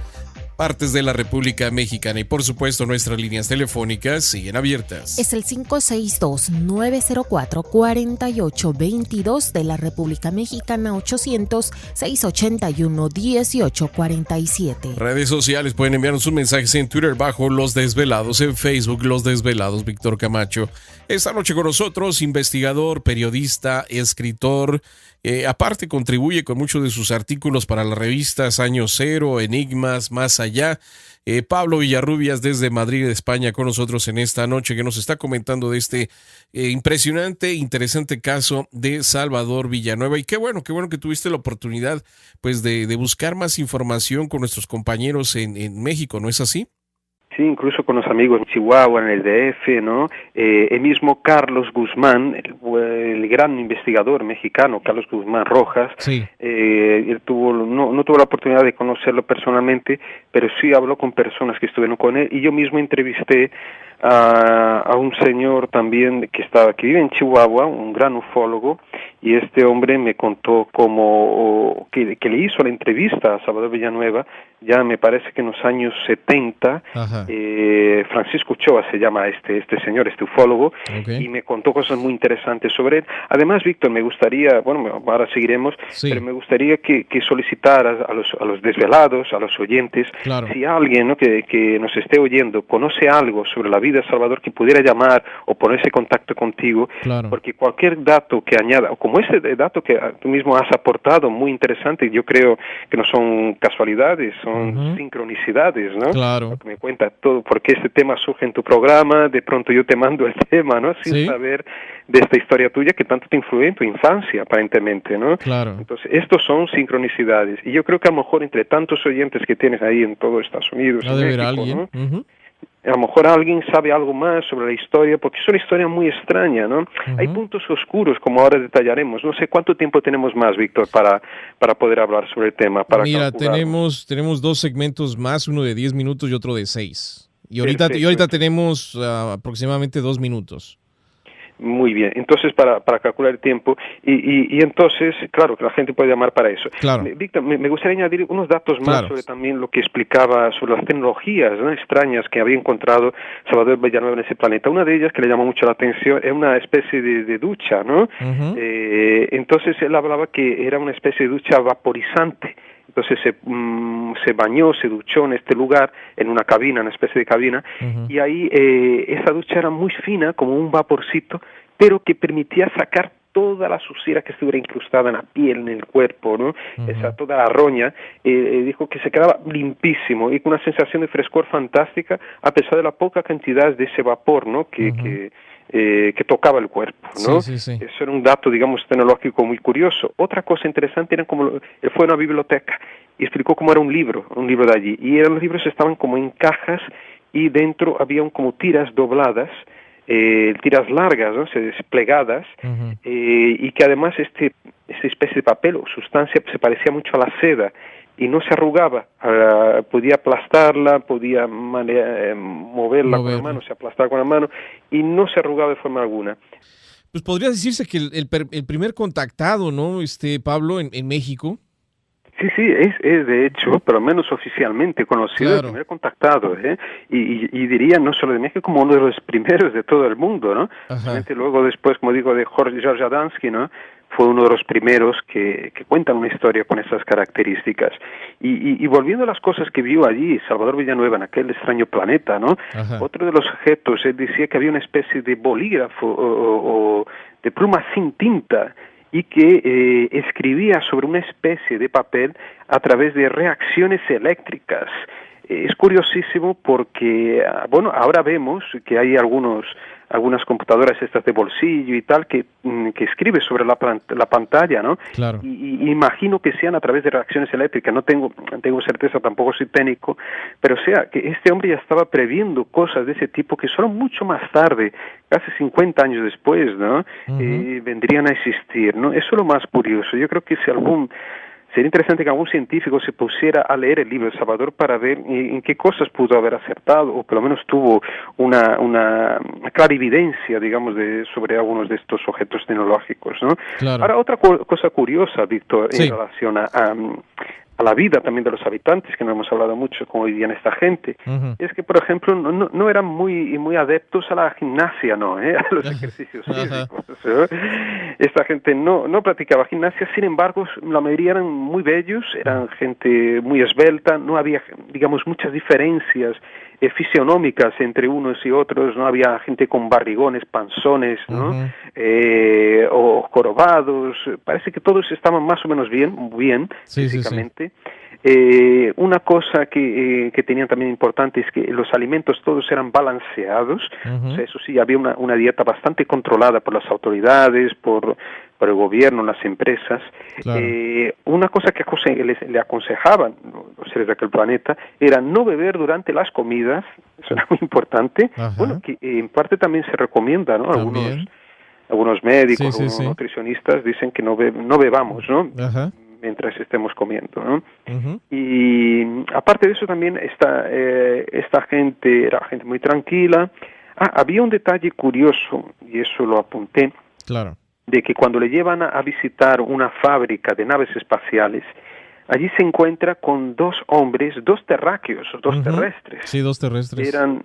partes de la República Mexicana, y por supuesto nuestras líneas telefónicas siguen abiertas. Es el 562-904-4822 de la República Mexicana, 800-681-1847. Redes sociales, pueden enviarnos sus mensajes en Twitter bajo Los Desvelados, en Facebook Los Desvelados, Víctor Camacho. Esta noche con nosotros, investigador, periodista, escritor. Aparte contribuye con muchos de sus artículos para las revistas Año Cero, Enigmas, Más Allá. Pablo Villarrubias desde Madrid, España, con nosotros en esta noche, que nos está comentando de este impresionante, interesante caso de Salvador Villanueva. Y qué bueno que tuviste la oportunidad pues de buscar más información con nuestros compañeros en México, ¿no es así? Sí, incluso con los amigos en Chihuahua, en el DF, ¿no? El mismo Carlos Guzmán, el gran investigador mexicano, Carlos Guzmán Rojas, Sí. Él no tuvo la oportunidad de conocerlo personalmente, pero sí habló con personas que estuvieron con él, y yo mismo entrevisté a un señor también que vive en Chihuahua, un gran ufólogo, y este hombre me contó que le hizo la entrevista a Salvador Villanueva, ya me parece que en los años 70. Francisco Ochoa se llama este señor, este ufólogo, Okay. y me contó cosas muy interesantes sobre él. Además, Víctor, me gustaría, ahora seguiremos, Sí. pero me gustaría que solicitaras a los desvelados, a los oyentes, Claro. si alguien, ¿no?, que nos esté oyendo conoce algo sobre la vida de Salvador, que pudiera llamar o ponerse en contacto contigo, Claro. porque cualquier dato que añada, o como ese dato que tú mismo has aportado, muy interesante, yo creo que no son casualidades, son sincronicidades, ¿no? Claro. Porque me cuenta todo, porque este tema surge en tu programa, de pronto yo te mando el tema, ¿no? Sin Sí. saber de esta historia tuya que tanto te influyó en tu infancia, aparentemente, ¿no? Claro. Entonces, estos son sincronicidades, y yo creo que a lo mejor entre tantos oyentes que tienes ahí en todo Estados Unidos, Ha en de haber México, alguien. ¿no?, Ujú. a lo mejor alguien sabe algo más sobre la historia, porque es una historia muy extraña, ¿no? Hay puntos oscuros, como ahora detallaremos. No sé cuánto tiempo tenemos más, Víctor, para poder hablar sobre el tema. Mira, tenemos 2 segmentos más, uno de 10 minutos y otro de 6. Y ahorita Perfecto. tenemos aproximadamente 2 minutos. Muy bien, entonces para calcular el tiempo y entonces, claro, que la gente puede llamar para eso. Claro. Víctor, me gustaría añadir unos datos más Claro. sobre también lo que explicaba sobre las tecnologías, ¿no?, extrañas que había encontrado Salvador Villanueva en ese planeta. Una de ellas que le llamó mucho la atención es una especie de ducha, ¿no? Ujú. Entonces él hablaba que era una especie de ducha vaporizante. Entonces se bañó, se duchó en este lugar, en una cabina, una especie de cabina, Ujú. y ahí esa ducha era muy fina, como un vaporcito, pero que permitía sacar toda la suciedad que estuviera incrustada en la piel, en el cuerpo, ¿no? Esa, toda la roña, dijo que se quedaba limpísimo y con una sensación de frescor fantástica, a pesar de la poca cantidad de ese vapor, ¿no?, que tocaba el cuerpo, ¿no? Sí, sí, sí. Eso era un dato, digamos, tecnológico muy curioso. Otra cosa interesante era como él fue a una biblioteca y explicó cómo era un libro de allí. Y los libros estaban como en cajas y dentro había como tiras dobladas, tiras largas, ¿no?, desplegadas, Ujú. y que además esta especie de papel o sustancia se parecía mucho a la seda y no se arrugaba, podía aplastarla, podía moverla con la mano, se aplastaba con la mano y no se arrugaba de forma alguna. Pues podría decirse que el primer contactado, ¿no? Pablo, en México. Sí, es de hecho, pero menos oficialmente conocido, Claro. el primer contactado, y diría no solo de México, como uno de los primeros de todo el mundo, ¿no? Ajá. Luego después, como digo, de George Adamski, ¿no?, fue uno de los primeros que cuentan una historia con esas características. Y volviendo a las cosas que vio allí Salvador Villanueva en aquel extraño planeta, ¿no? Ajá. Otro de los objetos, él decía que había una especie de bolígrafo o de pluma sin tinta, y que escribía sobre una especie de papel a través de reacciones eléctricas. Es curiosísimo porque, bueno, ahora vemos que hay algunas computadoras estas de bolsillo y tal que escribe sobre la pantalla, ¿no? Claro. Y imagino que sean a través de reacciones eléctricas. No tengo certeza, tampoco soy técnico, pero o sea, que este hombre ya estaba previendo cosas de ese tipo que solo mucho más tarde, casi 50 años después, ¿no? Vendrían a existir, ¿no? Eso es lo más curioso. Yo creo que sería interesante que algún científico se pusiera a leer el libro de Salvador para ver en qué cosas pudo haber acertado, o por lo menos tuvo una clarividencia, digamos, sobre algunos de estos objetos tecnológicos, ¿no? Claro. Ahora, otra cosa curiosa, Víctor, Sí. en relación a la vida también de los habitantes, que no hemos hablado mucho cómo vivían esta gente, Ujú. es que, por ejemplo, no eran muy adeptos a la gimnasia, ¿no? A los ejercicios Ajá. físicos. Esta gente no practicaba gimnasia, sin embargo, la mayoría eran muy bellos, eran gente muy esbelta, no había, digamos, muchas diferencias fisionómicas entre unos y otros, no había gente con barrigones, panzones, ¿no? Ujú. O jorobados, parece que todos estaban más o menos bien Sí, sí, sí. físicamente. Una cosa que tenían también importante es que los alimentos todos eran balanceados. Ujú. O sea, eso sí, había una dieta bastante controlada por las autoridades, por el gobierno, las empresas. Claro. Una cosa que le aconsejaban los seres de aquel planeta era no beber durante las comidas. Eso era muy importante. Ajá. Bueno, que en parte también se recomienda, ¿no? También. Algunos médicos, Sí, sí, algunos sí. nutricionistas dicen que no bebamos, ¿no? Ajá. Mientras estemos comiendo, ¿no? Ujú. Y aparte de eso también esta gente era gente muy tranquila. Había un detalle curioso, y eso lo apunté, Claro. de que cuando le llevan a visitar una fábrica de naves espaciales, allí se encuentra con dos hombres, dos terráqueos, dos Ujú. terrestres. Sí, dos terrestres. Eran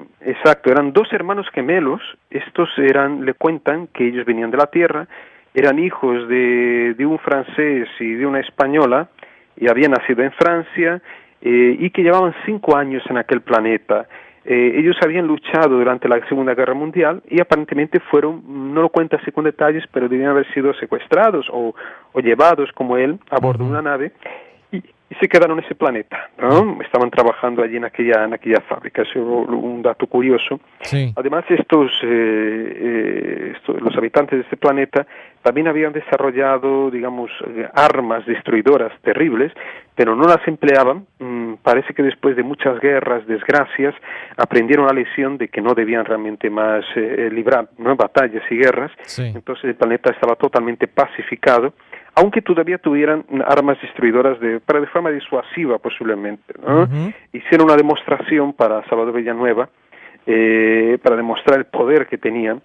dos hermanos gemelos. Estos le cuentan que ellos venían de la Tierra, eran hijos de un francés y de una española, y habían nacido en Francia, y que llevaban 5 años en aquel planeta. Ellos habían luchado durante la Segunda Guerra Mundial y aparentemente no lo cuenta así con detalles, pero debían haber sido secuestrados o llevados como él a bordo de una nave y se quedaron en ese planeta, ¿no? Estaban trabajando allí en aquella fábrica. Eso es un dato curioso. Sí. Además, los habitantes de este planeta también habían desarrollado, digamos, armas destruidoras terribles, pero no las empleaban. Parece que después de muchas guerras, desgracias, aprendieron la lección de que no debían realmente más librar, ¿no?, batallas y guerras. Sí. Entonces el planeta estaba totalmente pacificado, aunque todavía tuvieran armas destruidoras para de forma disuasiva posiblemente, ¿no? Ujú. Hicieron una demostración para Salvador Villanueva, para demostrar el poder que tenían,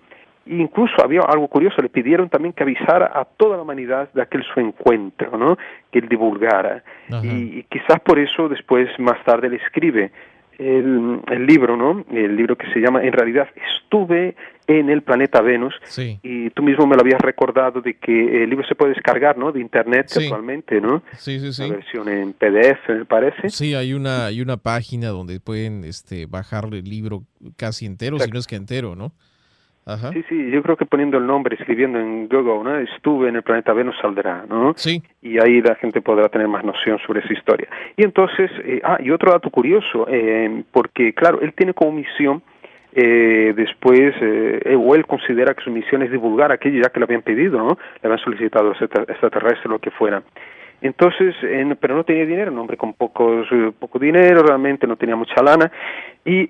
incluso había algo curioso, le pidieron también que avisara a toda la humanidad de aquel su encuentro, ¿no? Que él divulgara. Y quizás por eso después, más tarde, le escribe el libro, ¿no? El libro que se llama, en realidad, Estuve en el planeta Venus. Sí. Y tú mismo me lo habías recordado de que el libro se puede descargar, ¿no? De internet actualmente, ¿no? Sí. La versión en PDF, me parece. Sí, hay una página donde pueden bajar el libro casi entero, si no es que entero, ¿no? Ajá. Sí, yo creo que poniendo el nombre, escribiendo en Google, ¿no? Estuve en el planeta Venus, saldrá, ¿no? Sí. Y ahí la gente podrá tener más noción sobre esa historia. Y entonces, y otro dato curioso, porque claro, él tiene como misión, después, o él considera que su misión es divulgar aquello ya que le habían pedido, ¿no? Le habían solicitado extraterrestres, lo que fuera. Entonces, pero no tenía dinero, un hombre con poco dinero, realmente no tenía mucha lana, y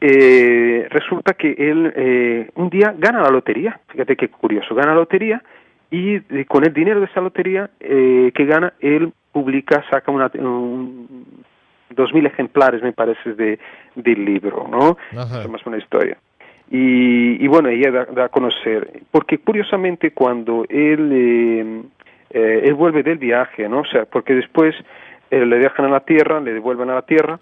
resulta que él un día gana la lotería, fíjate qué curioso, gana la lotería, y con el dinero de esa lotería que gana, él saca 2.000 ejemplares, me parece, del libro, ¿no? Ajá. Es más una historia. Y bueno, ella da a conocer, porque curiosamente cuando él vuelve del viaje, ¿no? O sea, porque después le dejan a la Tierra, le devuelven a la Tierra,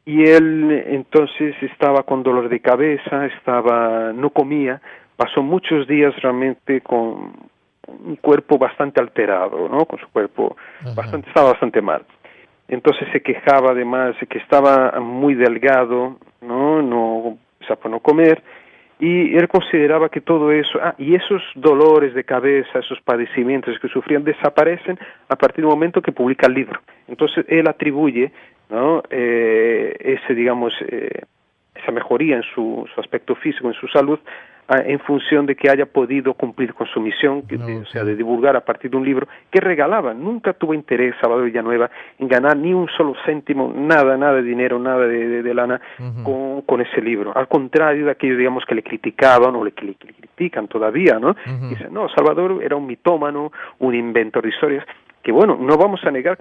y él entonces estaba con dolor de cabeza, no comía, pasó muchos días realmente con un cuerpo bastante alterado, ¿no? Con su cuerpo estaba bastante mal. Entonces se quejaba además de que estaba muy delgado, ¿no? Por no comer. Y él consideraba que todo eso, y esos dolores de cabeza, esos padecimientos que sufrían, desaparecen a partir del momento que publica el libro. Entonces él atribuye, ¿no? Esa mejoría en su aspecto físico, en su salud, en función de que haya podido cumplir con su misión, o sea, de divulgar a partir de un libro que regalaba. Nunca tuvo interés Salvador Villanueva en ganar ni un solo céntimo, nada de dinero, nada de lana con ese libro. Al contrario de aquellos, digamos, que le criticaban o que le critican todavía, ¿no? Dicen, no, Salvador era un mitómano, un inventor de historias, que bueno, no vamos a negar.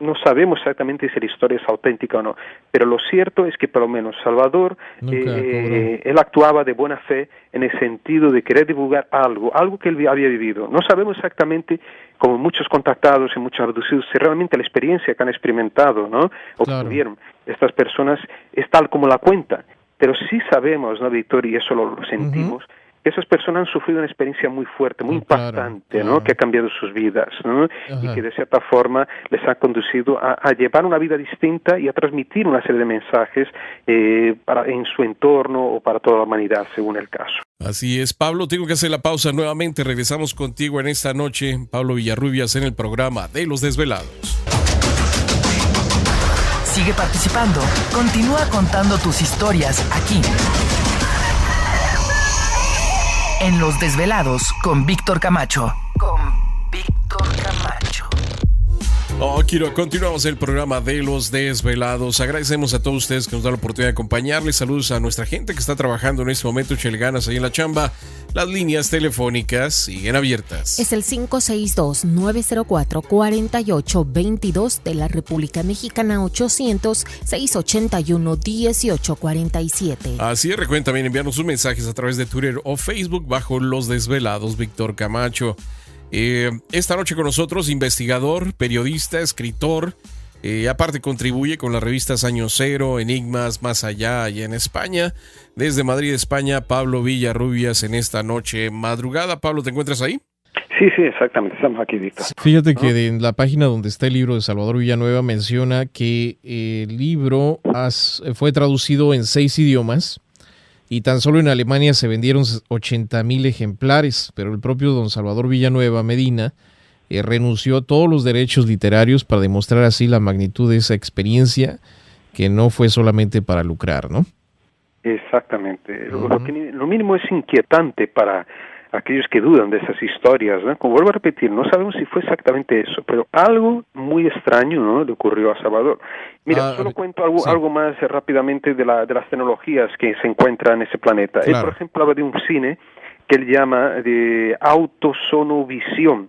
No sabemos exactamente si la historia es auténtica o no, pero lo cierto es que por lo menos Salvador, él actuaba de buena fe en el sentido de querer divulgar algo que él había vivido. No sabemos exactamente, como muchos contactados y muchos abducidos, si realmente la experiencia que han experimentado, ¿no? O que tuvieron estas personas es tal como la cuenta, pero sí sabemos, ¿no, Víctor? Y eso lo sentimos, que esas personas han sufrido una experiencia muy fuerte, muy impactante, ¿no? Que ha cambiado sus vidas, ¿no? Y que de cierta forma les ha conducido a llevar una vida distinta y a transmitir una serie de mensajes en su entorno o para toda la humanidad, según el caso. Así es, Pablo, tengo que hacer la pausa nuevamente. Regresamos contigo en esta noche, Pablo Villarrubias, en el programa de Los Desvelados. Sigue participando. Continúa contando tus historias aquí, en Los Desvelados, con Víctor Camacho. Continuamos el programa de Los Desvelados. Agradecemos a todos ustedes que nos dan la oportunidad de acompañarles. Saludos a nuestra gente que está trabajando en este momento, chelganas ahí en la chamba. Las líneas telefónicas siguen abiertas. Es el 562-904-4822 de la República Mexicana, 800-681-1847. Así es, recuerden también enviarnos sus mensajes a través de Twitter o Facebook bajo Los Desvelados, Víctor Camacho. Esta noche con nosotros, investigador, periodista, escritor, aparte contribuye con las revistas Año Cero, Enigmas, Más Allá y en España. Desde Madrid, España, Pablo Villarrubias en esta noche madrugada. Pablo, ¿te encuentras ahí? Sí, exactamente, estamos aquí, Víctor. Fíjate que en la página donde está el libro de Salvador Villanueva menciona que el libro fue traducido en 6 idiomas. Y tan solo en Alemania se vendieron 80,000 ejemplares, pero el propio don Salvador Villanueva Medina renunció a todos los derechos literarios para demostrar así la magnitud de esa experiencia, que no fue solamente para lucrar, ¿no? Exactamente. Lo mínimo es inquietante para aquellos que dudan de esas historias, ¿no? Como vuelvo a repetir, no sabemos si fue exactamente eso, pero algo muy extraño, ¿no?, le ocurrió a Salvador. Mira, solo cuento algo más rápidamente de las tecnologías que se encuentran en ese planeta. Claro. Él, por ejemplo, habla de un cine que él llama de autosonovisión.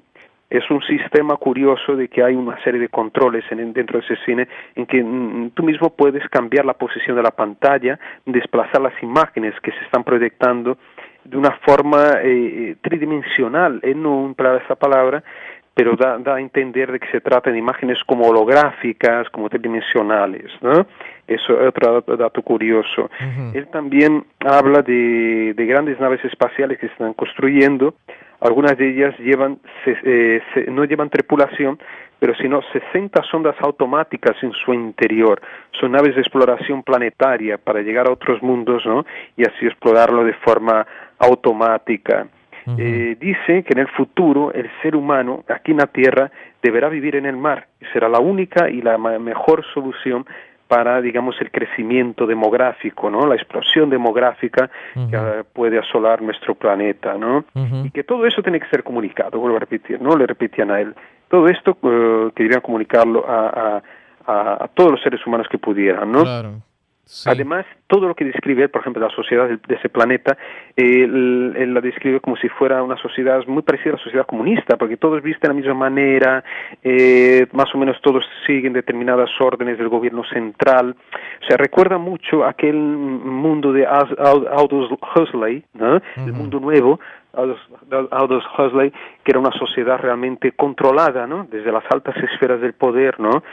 Es un sistema curioso de que hay una serie de controles dentro de ese cine en que tú mismo puedes cambiar la posición de la pantalla, desplazar las imágenes que se están proyectando de una forma tridimensional. Él no emplea esa palabra, pero da a entender de que se trata de imágenes como holográficas, como tridimensionales, ¿no? Eso es otro dato curioso. Él también habla de grandes naves espaciales que se están construyendo. Algunas de ellas no llevan tripulación, pero sino 60 sondas automáticas en su interior. Son naves de exploración planetaria para llegar a otros mundos, ¿no? Y así explorarlo de forma automática. Dice que en el futuro el ser humano aquí en la Tierra deberá vivir en el mar, y será la única y la mejor solución para, digamos, el crecimiento demográfico, ¿no? La explosión demográfica que puede asolar nuestro planeta, ¿no? Y que todo eso tiene que ser comunicado, vuelvo a repetir, no le repetían a él. Todo esto querían comunicarlo a todos los seres humanos que pudieran, ¿no? Claro. Sí. Además, todo lo que describe, por ejemplo, la sociedad de ese planeta, él la describe como si fuera una sociedad muy parecida a la sociedad comunista, porque todos visten de la misma manera, más o menos todos siguen determinadas órdenes del gobierno central. O sea, recuerda mucho aquel mundo de Aldous Huxley, ¿no? El mundo nuevo, Aldous Huxley, que era una sociedad realmente controlada, ¿no? Desde las altas esferas del poder, ¿no?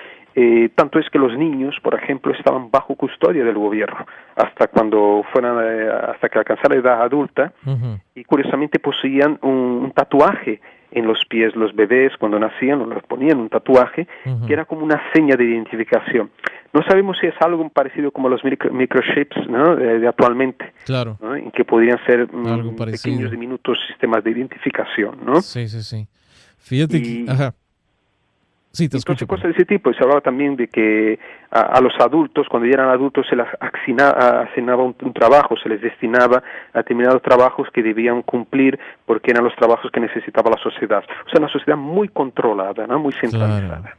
Tanto es que los niños, por ejemplo, estaban bajo custodia del gobierno hasta que alcanzaran la edad adulta, y curiosamente poseían un tatuaje en los pies. Los bebés cuando nacían les ponían un tatuaje que era como una seña de identificación. No sabemos si es algo parecido como los microchips, ¿no? de actualmente, claro, ¿no? En que podrían ser algo pequeños diminutos sistemas de identificación, ¿no? Sí. Fíjate que... Ajá. Sí, te escucho. Cosas de ese tipo. Se hablaba también de que a los adultos, cuando ya eran adultos, se les asignaba un trabajo, se les destinaba a determinados trabajos que debían cumplir porque eran los trabajos que necesitaba la sociedad. O sea, una sociedad muy controlada, ¿no? Muy centralizada. Claro.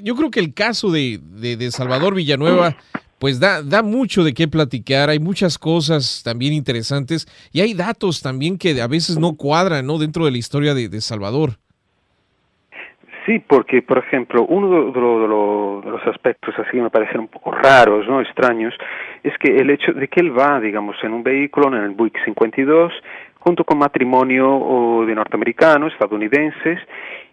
Yo creo que el caso de Salvador Villanueva pues da mucho de qué platicar. Hay muchas cosas también interesantes y hay datos también que a veces no cuadran, ¿no? Dentro de la historia de Salvador. Sí, porque, por ejemplo, uno de los aspectos así que me parecen un poco raros, ¿no? Extraños, es que el hecho de que él va, digamos, en un vehículo, en el Buick 52, junto con matrimonio de norteamericanos, estadounidenses,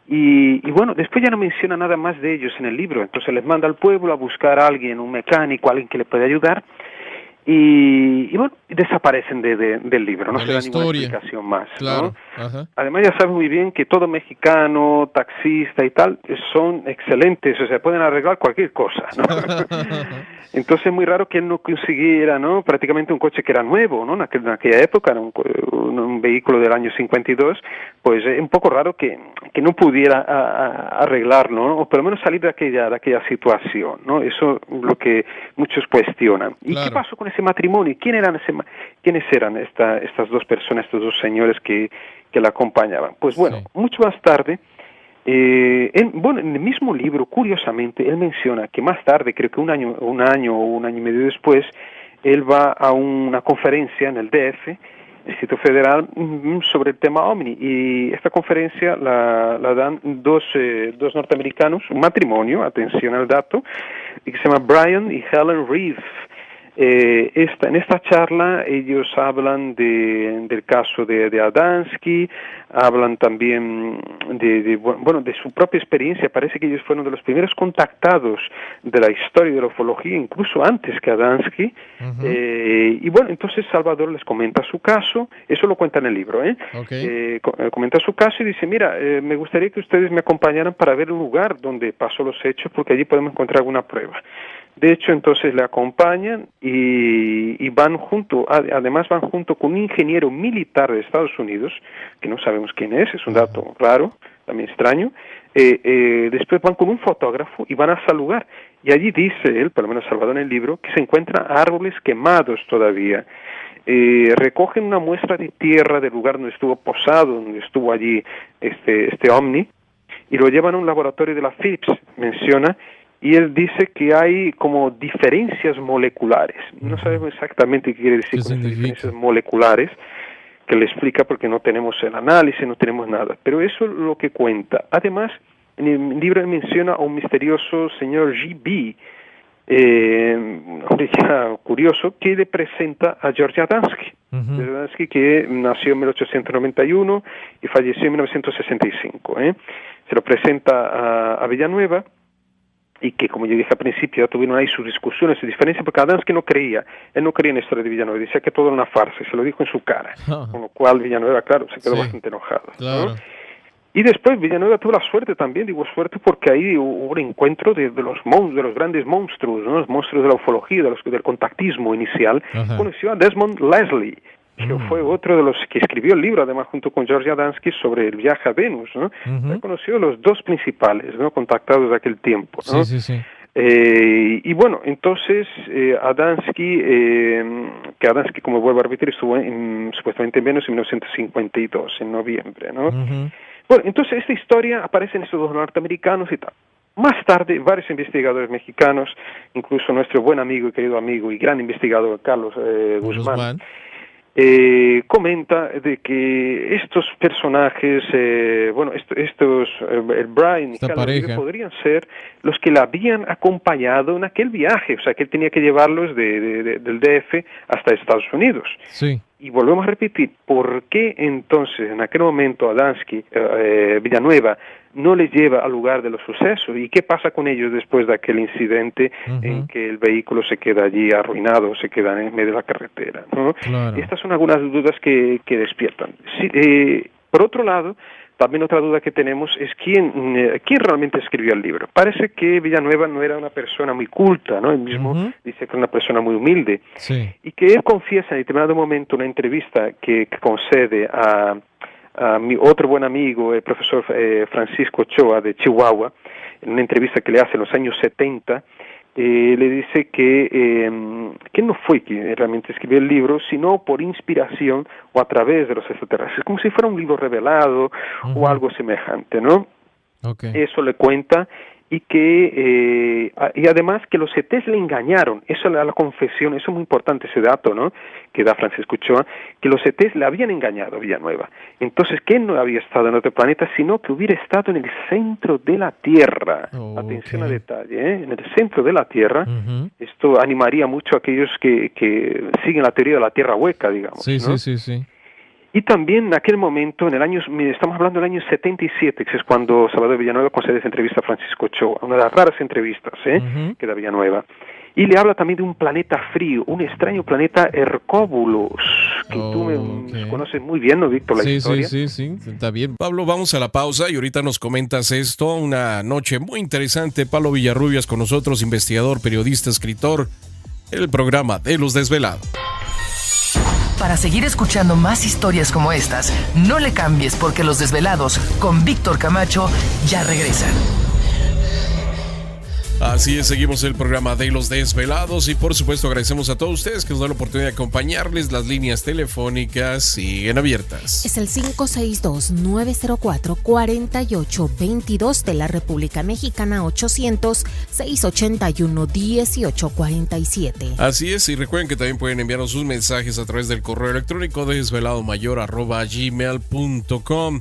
y bueno, después ya no menciona nada más de ellos en el libro. Entonces les manda al pueblo a buscar a alguien, un mecánico, alguien que le pueda ayudar, y bueno, desaparecen del libro, no se da ninguna explicación más, claro, ¿no? Ajá. Además ya sabes muy bien que todo mexicano, taxista y tal, son excelentes, o sea, pueden arreglar cualquier cosa, ¿no? Entonces es muy raro que él no consiguiera, ¿no? Prácticamente un coche que era nuevo, ¿no? En aquella época era un vehículo del año 52, pues es un poco raro que no pudiera arreglarlo, ¿no? O por lo menos salir de aquella situación, ¿no? Eso es lo que muchos cuestionan. ¿Y qué pasó con ese matrimonio? ¿Quiénes eran estas dos personas, estos dos señores que la acompañaban? Pues bueno, mucho más tarde, en el mismo libro, curiosamente, él menciona que más tarde, creo que un año o un año y medio después, él va a una conferencia en el DF, Distrito Federal, sobre el tema OVNI, y esta conferencia la dan dos norteamericanos, un matrimonio, atención al dato, que se llama Brian y Helen Reeve. En esta charla ellos hablan del caso de Adamski, hablan también de su propia experiencia. Parece que ellos fueron de los primeros contactados de la historia de la ufología, incluso antes que Adamski. Y bueno, entonces Salvador les comenta su caso, eso lo cuenta en el libro, comenta su caso y dice, mira, me gustaría que ustedes me acompañaran para ver el lugar donde pasó los hechos, porque allí podemos encontrar alguna prueba. De hecho, entonces le acompañan y además van junto con un ingeniero militar de Estados Unidos, que no sabemos quién es un dato raro, también extraño. Después van con un fotógrafo y van hasta el lugar. Y allí dice él, por lo menos Salvador en el libro, que se encuentran árboles quemados todavía. Recogen una muestra de tierra del lugar donde estuvo posado, donde estuvo allí este ovni, y lo llevan a un laboratorio de la Philips, menciona, y él dice que hay como diferencias moleculares. No sabemos exactamente qué quiere decir con esas diferencias moleculares, que le explica porque no tenemos el análisis, no tenemos nada. Pero eso es lo que cuenta. Además, en el libro menciona a un misterioso señor G.B., un hombre ya curioso, que le presenta a George Adamski. Adamski, que nació en 1891 y falleció en 1965. Se lo presenta a Villanueva, y que, como yo dije al principio, ya tuvieron ahí sus discusiones y diferencias, porque Adamski no creía en la historia de Villanueva, decía que todo era una farsa, y se lo dijo en su cara, con lo cual Villanueva, claro, se quedó bastante enojado. Claro. ¿No? Y después Villanueva tuvo la suerte también, digo suerte, porque ahí hubo un encuentro de los grandes monstruos, ¿no? Los monstruos de la ufología, del contactismo inicial. Conoció a Desmond Leslie, que fue otro de los que escribió el libro, además junto con George Adamski, sobre el viaje a Venus, ¿no? Conoció a los dos principales, ¿no? Contactados de aquel tiempo, ¿no? Sí. Y bueno, entonces Adamski, como vuelvo a repetir, estuvo supuestamente en Venus en 1952, en noviembre, ¿no? Bueno, entonces esta historia aparece en estos dos norteamericanos y tal. Más tarde, varios investigadores mexicanos, incluso nuestro buen amigo y querido amigo y gran investigador Carlos Guzmán, comenta de que estos personajes, el Brian y Carlos podrían ser los que la habían acompañado en aquel viaje, o sea, que él tenía que llevarlos del DF hasta Estados Unidos. Sí. Y volvemos a repetir, ¿por qué entonces en aquel momento Adamski, Villanueva, no les lleva al lugar de los sucesos? ¿Y qué pasa con ellos después de aquel incidente en que el vehículo se queda allí arruinado, se queda en medio de la carretera, ¿no? Claro. Estas son algunas dudas que despiertan. Sí, por otro lado, también otra duda que tenemos es quién realmente escribió el libro. Parece que Villanueva no era una persona muy culta, ¿no? Él mismo dice que era una persona muy humilde. Sí. Y que él confiesa en determinado momento, una entrevista que concede a mi otro buen amigo, el profesor Francisco Ochoa de Chihuahua, en una entrevista que le hace en los años 70, le dice que no fue quien realmente escribió el libro, sino por inspiración o a través de los extraterrestres, como si fuera un libro revelado o algo semejante, ¿no? Okay. Eso le cuenta, y que y además que los ETs le engañaron. Eso le da la confesión, eso es muy importante, ese dato, ¿no?, que da Francisco Ochoa, que los ETs le habían engañado a Villanueva. Entonces, que él no había estado en otro planeta, sino que hubiera estado en el centro de la Tierra. Atención a detalle, en el centro de la Tierra. Esto animaría mucho a aquellos que siguen la teoría de la Tierra hueca, digamos. Sí, ¿no? sí. Y también en aquel momento, estamos hablando del año 77, que es cuando Salvador Villanueva concede esa entrevista a Francisco Ochoa, una de las raras entrevistas que da Villanueva. Y le habla también de un planeta frío, un extraño planeta Hercóbulos, que tú me conoces muy bien, ¿no, Víctor, la historia? Sí, está bien. Pablo, vamos a la pausa y ahorita nos comentas esto. Una noche muy interesante. Pablo Villarrubias con nosotros, investigador, periodista, escritor, el programa de Los Desvelados. Para seguir escuchando más historias como estas, no le cambies, porque Los Desvelados con Víctor Camacho ya regresan. Así es, seguimos el programa de Los Desvelados y por supuesto agradecemos a todos ustedes que nos dan la oportunidad de acompañarles. Las líneas telefónicas siguen abiertas. Es el 562-904-4822 de la República Mexicana, 800-681-1847. Así es, y recuerden que también pueden enviarnos sus mensajes a través del correo electrónico desveladomayor@gmail.com.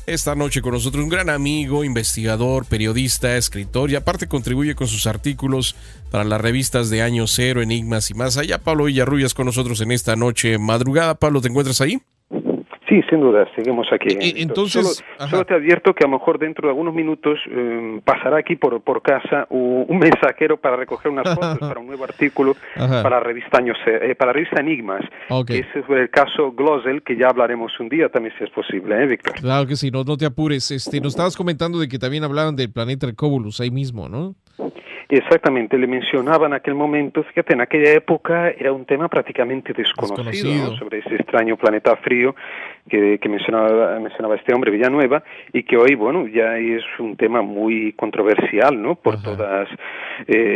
Esta noche con nosotros un gran amigo, investigador, periodista, escritor y aparte contribuye con sus artículos para las revistas de Año Cero, Enigmas y más allá. Pablo Villarrubias con nosotros en esta noche madrugada. Pablo, ¿te encuentras ahí? Sí, sin duda, seguimos aquí. Entonces, solo te advierto que a lo mejor dentro de algunos minutos pasará aquí por casa un mensajero para recoger unas fotos para un nuevo artículo para la revista para la revista Enigmas. Okay. Ese es el caso Glosel, que ya hablaremos un día también, si es posible, Víctor. Claro que sí, no te apures. Nos estabas comentando de que también hablaban del planeta Hercóbulos ahí mismo, ¿no? Exactamente, le mencionaba en aquel momento, fíjate, en aquella época era un tema prácticamente desconocido. ¿No?, sobre ese extraño planeta frío que mencionaba este hombre, Villanueva, y que hoy, bueno, ya es un tema muy controversial, ¿no?, por todas,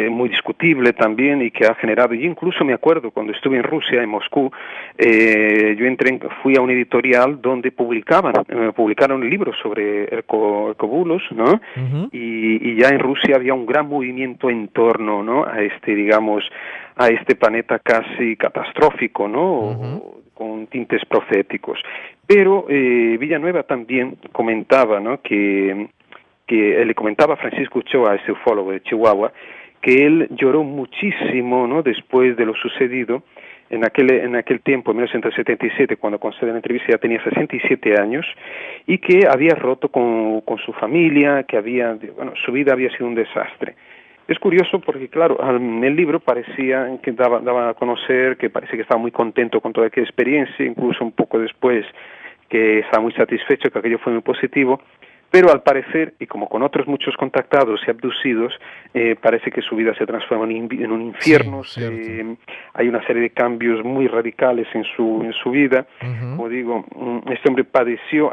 muy discutible también, y que ha generado, y incluso me acuerdo cuando estuve en Rusia, en Moscú, fui a un editorial donde publicaron un libro sobre Hercóbulos, ¿no?, y ya en Rusia había un gran movimiento en torno, ¿no?, a este planeta casi catastrófico, ¿no?, con tintes proféticos. Pero Villanueva también comentaba, ¿no?, que le comentaba a Francisco Ochoa, ese ufólogo de Chihuahua, que él lloró muchísimo, ¿no?, después de lo sucedido. En aquel tiempo, en 1977, cuando concedió la entrevista, ya tenía 67 años y que había roto con su familia, que su vida había sido un desastre. Es curioso porque, claro, en el libro parecía que daba a conocer que parece que estaba muy contento con toda aquella experiencia, incluso un poco después que estaba muy satisfecho, que aquello fue muy positivo. Pero al parecer, y como con otros muchos contactados y abducidos, parece que su vida se transforma en un infierno. Sí, hay una serie de cambios muy radicales en su vida. Uh-huh. Como digo, este hombre padeció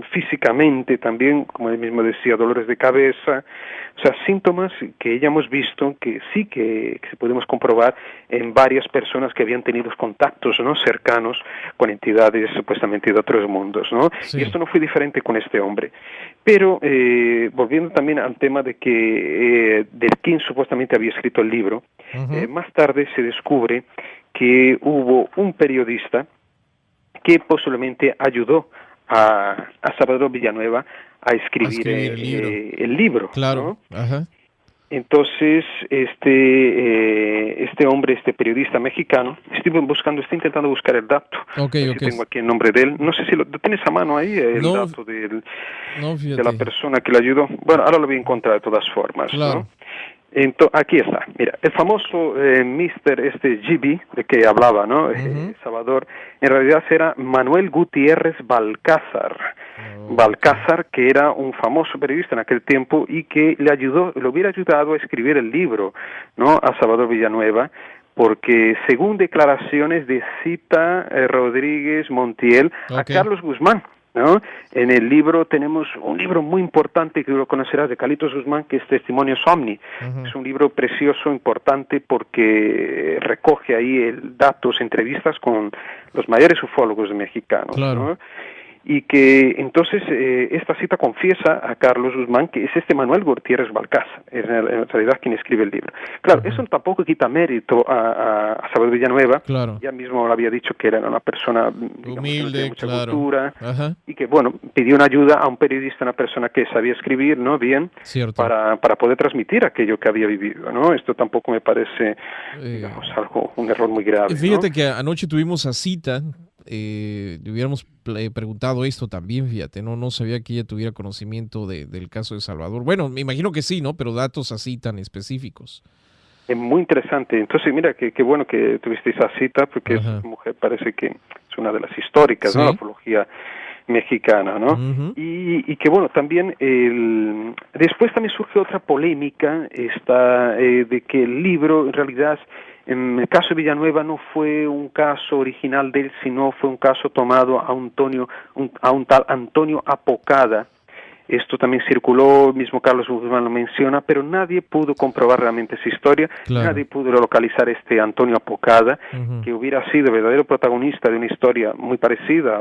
físicamente también, como él mismo decía, dolores de cabeza, o sea, síntomas que ya hemos visto que sí que podemos comprobar en varias personas que habían tenido contactos, ¿no?, cercanos con entidades supuestamente de otros mundos, ¿no? Sí. Y esto no fue diferente con este hombre. Pero volviendo también al tema de quién supuestamente había escrito el libro, uh-huh. Más tarde se descubre que hubo un periodista que posiblemente ayudó a Salvador Villanueva a escribir el libro. Claro. ¿no? Ajá. Entonces, este hombre, este periodista mexicano, estoy intentando buscar el dato. Okay. Tengo aquí el nombre de él. No sé si lo tienes a mano ahí, dato de la persona que le ayudó. Bueno, ahora lo voy a encontrar de todas formas. Claro. ¿no? Aquí está. Mira, el famoso Mr. GB de que hablaba, ¿no? Uh-huh. Salvador, en realidad era Manuel Gutiérrez Balcázar. Balcázar, que era un famoso periodista en aquel tiempo y que le hubiera ayudado a escribir el libro, ¿no?, a Salvador Villanueva, porque según declaraciones de Cita Rodríguez Montiel, a Carlos Guzmán, ¿no? En el libro tenemos un libro muy importante que lo conocerás de Carlitos Guzmán, que es Testimonios Omni. Uh-huh. Es un libro precioso, importante, porque recoge ahí datos, entrevistas con los mayores ufólogos mexicanos. Claro. ¿no? Y que entonces esta cita confiesa a Carlos Guzmán que es Manuel Gutiérrez Balcázar, en realidad quien escribe el libro. Claro, uh-huh. Eso tampoco quita mérito a Salvador Villanueva. Claro. Ya mismo lo había dicho que era una persona, digamos, humilde, de mucha claro. cultura, uh-huh. y que, bueno, pidió una ayuda a un periodista, una persona que sabía escribir, ¿no?, bien, para poder transmitir aquello que había vivido, ¿no? Esto tampoco me parece, digamos, un error muy grave. Fíjate, ¿no? que anoche tuvimos a Cita. Le hubiéramos preguntado esto también, fíjate, no sabía que ella tuviera conocimiento del caso de Salvador. Bueno, me imagino que sí, ¿no? Pero datos así tan específicos. Es muy interesante. Entonces, mira, qué bueno que tuviste esa cita, porque esa mujer parece que es una de las históricas, ¿sí?, ¿no?, la ufología mexicana, ¿no? Uh-huh. Y que, bueno, también después también surge otra polémica, de que el libro, en realidad, en el caso de Villanueva no fue un caso original de él, sino fue un caso tomado a un tal Antonio Apocada. Esto también circuló, mismo Carlos Guzmán lo menciona, pero nadie pudo comprobar realmente esa historia. Claro. Nadie pudo localizar Antonio Apocada, uh-huh, que hubiera sido el verdadero protagonista de una historia muy parecida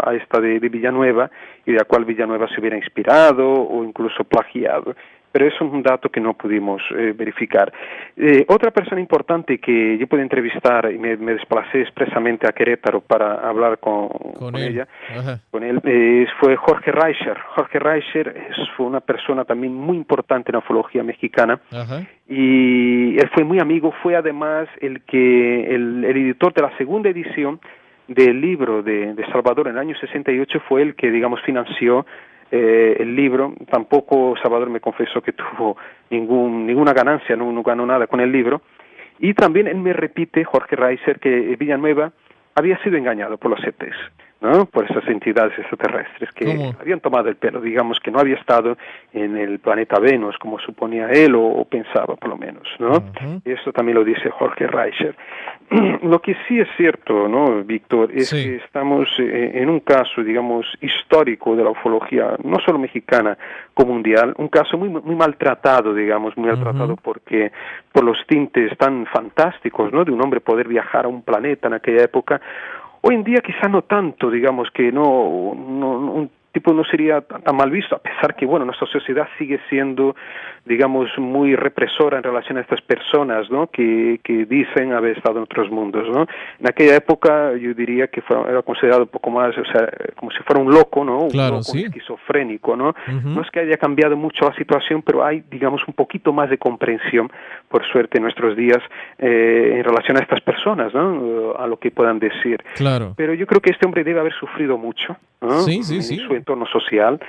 a esta de Villanueva, y de la cual Villanueva se hubiera inspirado o incluso plagiado. Pero eso es un dato que no pudimos verificar. Otra persona importante que yo pude entrevistar, y me desplacé expresamente a Querétaro para hablar con ella, con él, fue Jorge Reicher. Jorge Reicher fue una persona también muy importante en la ufología mexicana, y él fue muy amigo, fue además el editor de la segunda edición del libro de Salvador en el año 68, fue el que, digamos, financió el libro. Tampoco Salvador me confesó que tuvo ninguna ganancia, no ganó nada con el libro. Y también él me repite, Jorge Reicher, que Villanueva había sido engañado por los ETs, ¿no?, por esas entidades extraterrestres que habían tomado el pelo, digamos, que no había estado en el planeta Venus como suponía él o pensaba, por lo menos, ¿no? Uh-huh. Y esto también lo dice Jorge Reicher. Lo que sí es cierto, ¿no, Víctor?, es que estamos en un caso, digamos, histórico de la ufología, no solo mexicana, como mundial, un caso muy maltratado, digamos, muy maltratado porque por los tintes tan fantásticos, ¿no?, de un hombre poder viajar a un planeta en aquella época. Hoy en día quizá no tanto, digamos, que no tipo no sería tan mal visto, a pesar que, bueno, nuestra sociedad sigue siendo, digamos, muy represora en relación a estas personas, ¿no? Que dicen haber estado en otros mundos, ¿no? En aquella época yo diría que era considerado un poco más, o sea, como si fuera un loco, ¿no? Claro, un loco, sí. esquizofrénico, ¿no? Uh-huh. No es que haya cambiado mucho la situación, pero hay, digamos, un poquito más de comprensión, por suerte, en nuestros días, en relación a estas personas, ¿no? A lo que puedan decir. Claro. Pero yo creo que este hombre debe haber sufrido mucho, ¿no? Sí. En su entorno social.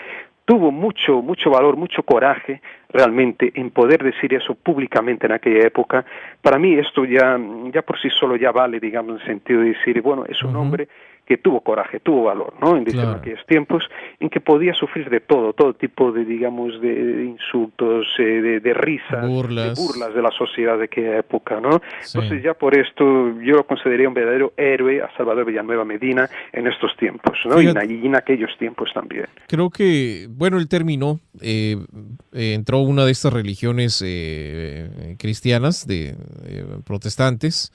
Tuvo mucho valor, mucho coraje realmente en poder decir eso públicamente en aquella época. Para mí esto ya por sí solo ya vale, digamos, en el sentido de decir, bueno, es un hombre que tuvo coraje, tuvo valor, ¿no? En aquellos tiempos en que podía sufrir de todo tipo de, digamos, de insultos, de risas, burlas. de burlas de la sociedad de aquella época, ¿no? Sí. Entonces ya por esto yo lo consideraría un verdadero héroe a Salvador Villanueva Medina en estos tiempos, ¿no? Y en aquellos tiempos también. Creo que, bueno, él terminó, entró a una de estas religiones cristianas, protestantes,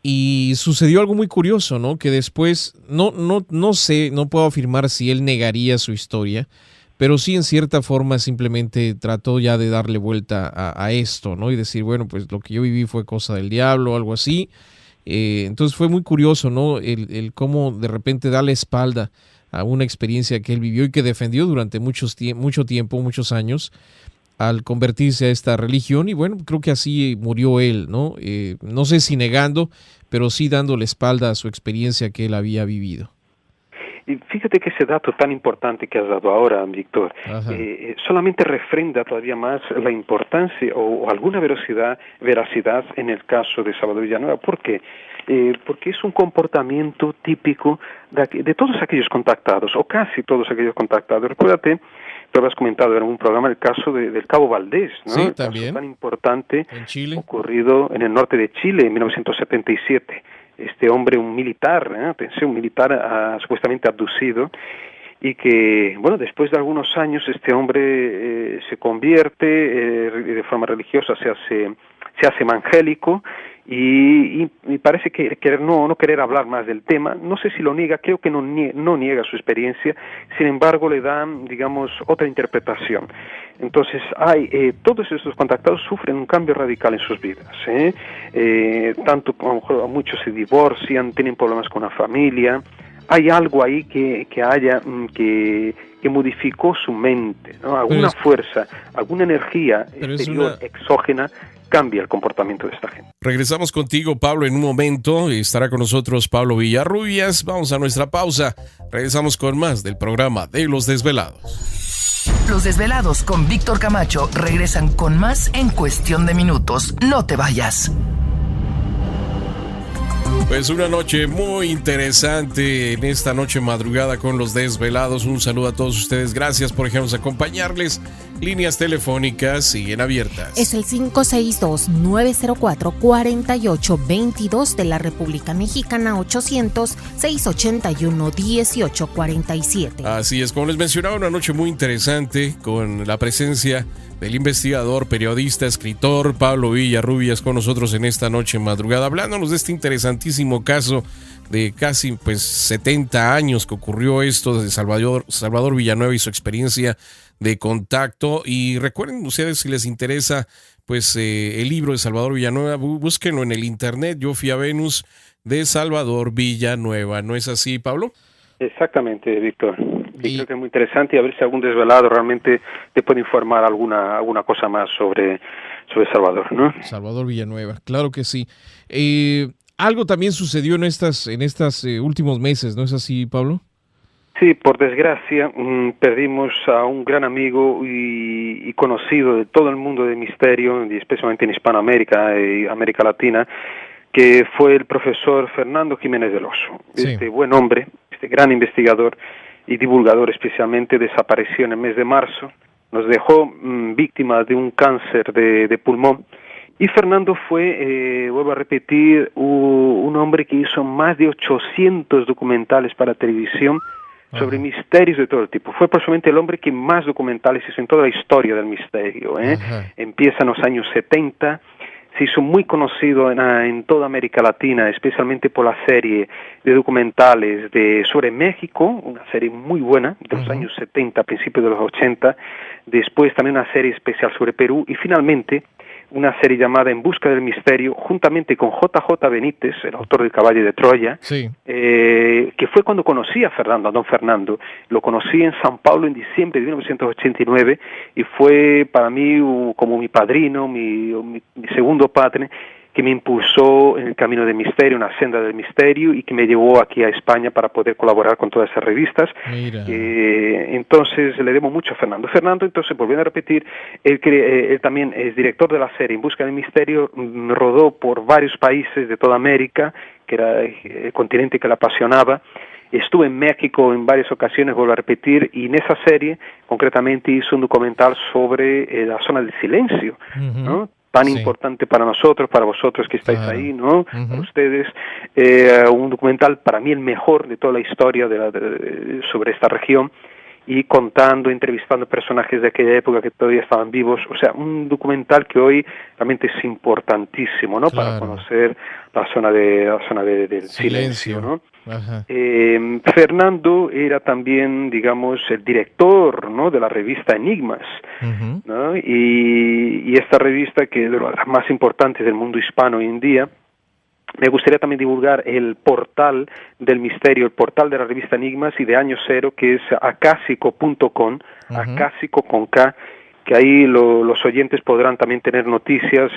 y sucedió algo muy curioso, ¿no? Que después, no sé, no puedo afirmar si él negaría su historia, pero sí en cierta forma simplemente trató ya de darle vuelta a esto, ¿no? Y decir, bueno, pues lo que yo viví fue cosa del diablo o algo así. Entonces fue muy curioso, ¿no? El cómo de repente da la espalda a una experiencia que él vivió y que defendió durante mucho tiempo, muchos años, al convertirse a esta religión, y bueno, creo que así murió él, ¿no? No sé si negando, pero sí dando la espalda a su experiencia que él había vivido. Y fíjate que ese dato tan importante que has dado ahora, Víctor, solamente refrenda todavía más la importancia o alguna veracidad en el caso de Salvador Villanueva. ¿Por qué? Porque es un comportamiento típico de todos aquellos contactados, o casi todos aquellos contactados. Recuérdate, tú habías comentado en un programa el caso del Cabo Valdés, ¿no? Sí, el también. caso tan importante En Chile. Ocurrido en el norte de Chile en 1977. Este hombre, un militar, supuestamente abducido, y que, bueno, después de algunos años este hombre se convierte de forma religiosa, se hace evangélico, y parece que no querer hablar más del tema. No sé si lo niega, creo que no niega su experiencia, sin embargo le dan, digamos, otra interpretación. Entonces todos estos contactados sufren un cambio radical en sus vidas, tanto a lo mejor muchos se divorcian, tienen problemas con la familia. Hay algo ahí que modificó su mente, ¿no? Alguna fuerza, alguna energía exterior, exógena, cambia el comportamiento de esta gente. Regresamos contigo, Pablo, en un momento. Estará con nosotros Pablo Villarrubias. Vamos a nuestra pausa. Regresamos con más del programa de Los Desvelados. Los Desvelados con Víctor Camacho regresan con más en cuestión de minutos. No te vayas. Pues una noche muy interesante en esta noche madrugada con Los Desvelados. Un saludo a todos ustedes. Gracias por dejarnos acompañarles. Líneas telefónicas siguen abiertas. Es el 562-904-4822 de la República Mexicana, 800-681-1847. Así es, como les mencionaba, una noche muy interesante con la presencia del investigador, periodista, escritor Pablo Villarrubias con nosotros en esta noche madrugada, hablándonos de este interesantísimo caso de casi 70 años que ocurrió esto de Salvador Villanueva y su experiencia de contacto. Y recuerden ustedes, si les interesa el libro de Salvador Villanueva, búsquenlo en el internet. Yo fui a Venus, de Salvador Villanueva. ¿No es así, Pablo? Exactamente, Víctor. Y creo que es muy interesante, y a ver si algún desvelado realmente te puede informar alguna cosa más sobre Salvador, ¿no? Salvador Villanueva, claro que sí. Algo también sucedió en estas últimos meses, ¿no es así, Pablo? Sí, por desgracia, perdimos a un gran amigo y conocido de todo el mundo del misterio, y especialmente en Hispanoamérica y América Latina, que fue el profesor Fernando Jiménez del Oso. Sí. Este buen hombre, este gran investigador y divulgador especialmente, desapareció en el mes de marzo, nos dejó víctima de un cáncer de pulmón. Y Fernando fue, vuelvo a repetir, un hombre que hizo más de 800 documentales para televisión sobre misterios de todo tipo. Fue probablemente el hombre que más documentales hizo en toda la historia del misterio. Empieza en los años 70, se hizo muy conocido en toda América Latina, especialmente por la serie de documentales sobre México, una serie muy buena, de los años 70, principios de los 80, después también una serie especial sobre Perú, y finalmente una serie llamada En busca del misterio, juntamente con JJ Benítez, el autor del Caballo de Troya, Sí. Que fue cuando conocí a don Fernando. Lo conocí en San Pablo en diciembre de 1989 y fue para mí como mi padrino, mi segundo padre, que me impulsó en el camino del misterio, una senda del misterio, y que me llevó aquí a España para poder colaborar con todas esas revistas. Mira. Entonces le debo mucho a Fernando. Fernando, entonces, volviendo a repetir, él también es director de la serie En busca del misterio, rodó por varios países de toda América, que era el continente que le apasionaba. Estuve en México en varias ocasiones, vuelvo a repetir, y en esa serie concretamente hizo un documental sobre la zona del silencio, ¿no? Tan importante para nosotros, para vosotros que estáis ahí, ¿no? Para ustedes, un documental para mí el mejor de toda la historia sobre esta región, y entrevistando personajes de aquella época que todavía estaban vivos. O sea, un documental que hoy realmente es importantísimo, ¿no? Para conocer la zona del silencio, ¿no? Ajá. Fernando era también, digamos, el director, ¿no?, de la revista Enigmas, ¿no? Y esta revista, que es de las más importantes del mundo hispano hoy en día. Me gustaría también divulgar el portal del misterio, el portal de la revista Enigmas y de Año Cero, que es acásico.com, acásico con K, que ahí los oyentes podrán también tener noticias.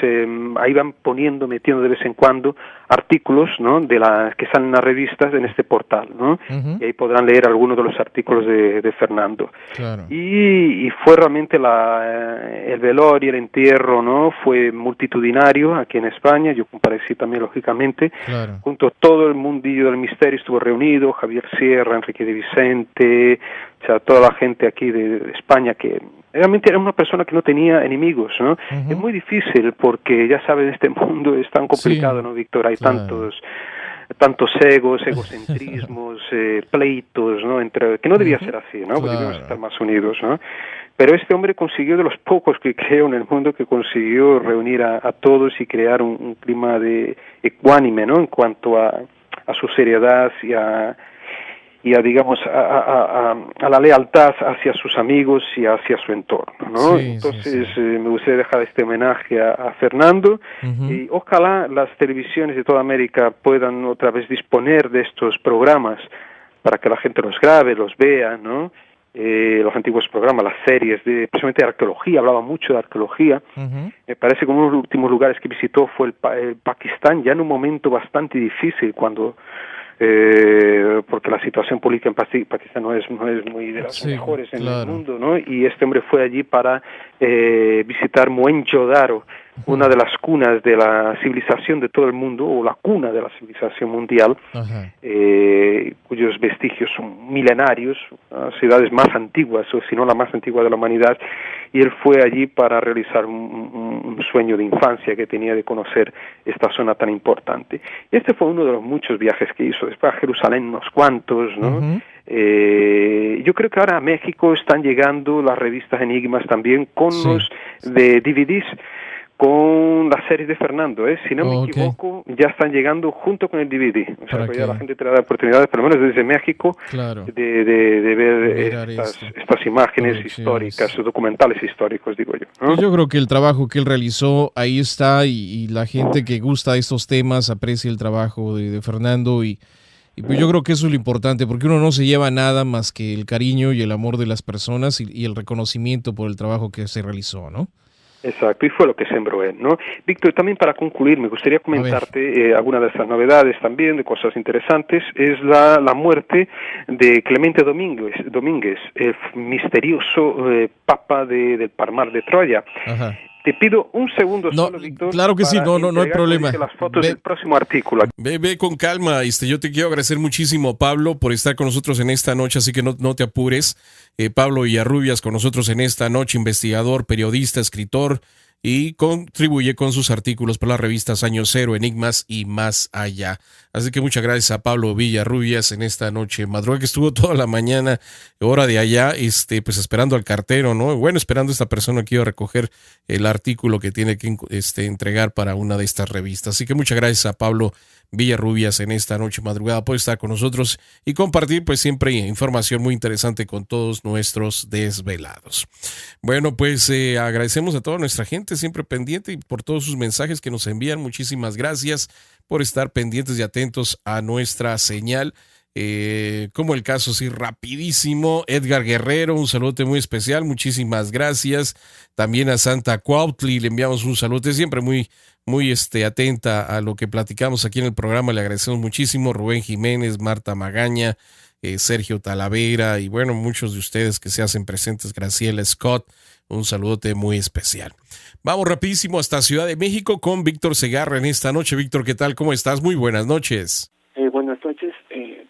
Ahí van metiendo de vez en cuando artículos, ¿no?, que salen en las revistas en este portal, ¿no? Y ahí podrán leer algunos de los artículos de Fernando. Claro. Y fue realmente el velorio, el entierro, ¿no?, fue multitudinario aquí en España. Yo comparecí también, lógicamente. Claro. Junto a todo el mundillo del misterio estuvo reunido, Javier Sierra, Enrique de Vicente, o sea, toda la gente aquí de España, que realmente era una persona que no tenía enemigos, ¿no? Es muy difícil porque, ya sabes, este mundo es tan complicado, ¿no, Víctor? Hay tantos egocentrismos, pleitos, ¿no? Que no debía ser así, ¿no? Porque debíamos estar más unidos, ¿no? Pero este hombre consiguió, de los pocos que creo en el mundo, que consiguió reunir a todos y crear un clima ecuánime, ¿no?, en cuanto a su seriedad y a digamos, a la lealtad hacia sus amigos y hacia su entorno, ¿no? Entonces, me gustaría dejar este homenaje a Fernando, y ojalá las televisiones de toda América puedan otra vez disponer de estos programas para que la gente los grabe, los vea, ¿no? Los antiguos programas, las series, precisamente de arqueología, hablaba mucho de arqueología. Me parece que uno de los últimos lugares que visitó fue el Pakistán, ya en un momento bastante difícil, porque la situación política en Pakistán no es muy de las mejores en el mundo, ¿no? Y este hombre fue allí para visitar Mohenjo-Daro, una de las cunas de la civilización de todo el mundo, o la cuna de la civilización mundial, cuyos vestigios son milenarios, las ciudades más antiguas, o si no la más antigua de la humanidad, y él fue allí para realizar un sueño de infancia que tenía de conocer esta zona tan importante. Este fue uno de los muchos viajes que hizo. Después a Jerusalén unos cuantos, ¿no? Yo creo que ahora a México están llegando las revistas Enigmas también con los de DVDs, con la serie de Fernando, si no me equivoco, ya están llegando junto con el DVD. O sea, que ya la gente tendrá oportunidades, por lo menos desde México, de ver estas imágenes históricas, documentales históricos, digo yo, ¿no? Yo creo que el trabajo que él realizó ahí está, y la gente que gusta de estos temas aprecia el trabajo de Fernando, y pues yo creo que eso es lo importante, porque uno no se lleva nada más que el cariño y el amor de las personas y el reconocimiento por el trabajo que se realizó, ¿no? Exacto, y fue lo que sembró él, ¿no? Víctor, también para concluir, me gustaría comentarte algunas de estas novedades también, de cosas interesantes. Es la muerte de Clemente Domínguez, el misterioso papa del Parmar de Troya. Te pido un segundo solo, Víctor. Claro que sí, no hay problema. Las fotos del próximo artículo. Ve con calma. Yo te quiero agradecer muchísimo, Pablo, por estar con nosotros en esta noche, así que no te apures. Pablo Villarrubias con nosotros en esta noche, investigador, periodista, escritor, y contribuye con sus artículos para las revistas Año Cero, Enigmas y Más Allá. Así que muchas gracias a Pablo Villarrubias en esta noche madrugada, que estuvo toda la mañana, hora de allá, pues esperando al cartero, ¿no? Bueno, esperando a esta persona que iba a recoger el artículo que tiene que entregar para una de estas revistas. Así que muchas gracias a Pablo Villarrubias en esta noche madrugada por estar con nosotros y compartir pues siempre información muy interesante con todos nuestros desvelados. Bueno, pues agradecemos a toda nuestra gente siempre pendiente y por todos sus mensajes que nos envían. Muchísimas gracias por estar pendientes y atentos a nuestra señal. Como el caso, sí, rapidísimo, Edgar Guerrero, un saludo muy especial, muchísimas gracias. También a Santa Cuautli le enviamos un saludo, siempre muy atenta a lo que platicamos aquí en el programa, le agradecemos muchísimo. Rubén Jiménez, Marta Magaña, Sergio Talavera y bueno, muchos de ustedes que se hacen presentes, Graciela Scott, un saludote muy especial. Vamos rapidísimo hasta Ciudad de México con Víctor Segarra en esta noche. Víctor, ¿qué tal? ¿Cómo estás? Muy buenas noches. Buenas noches.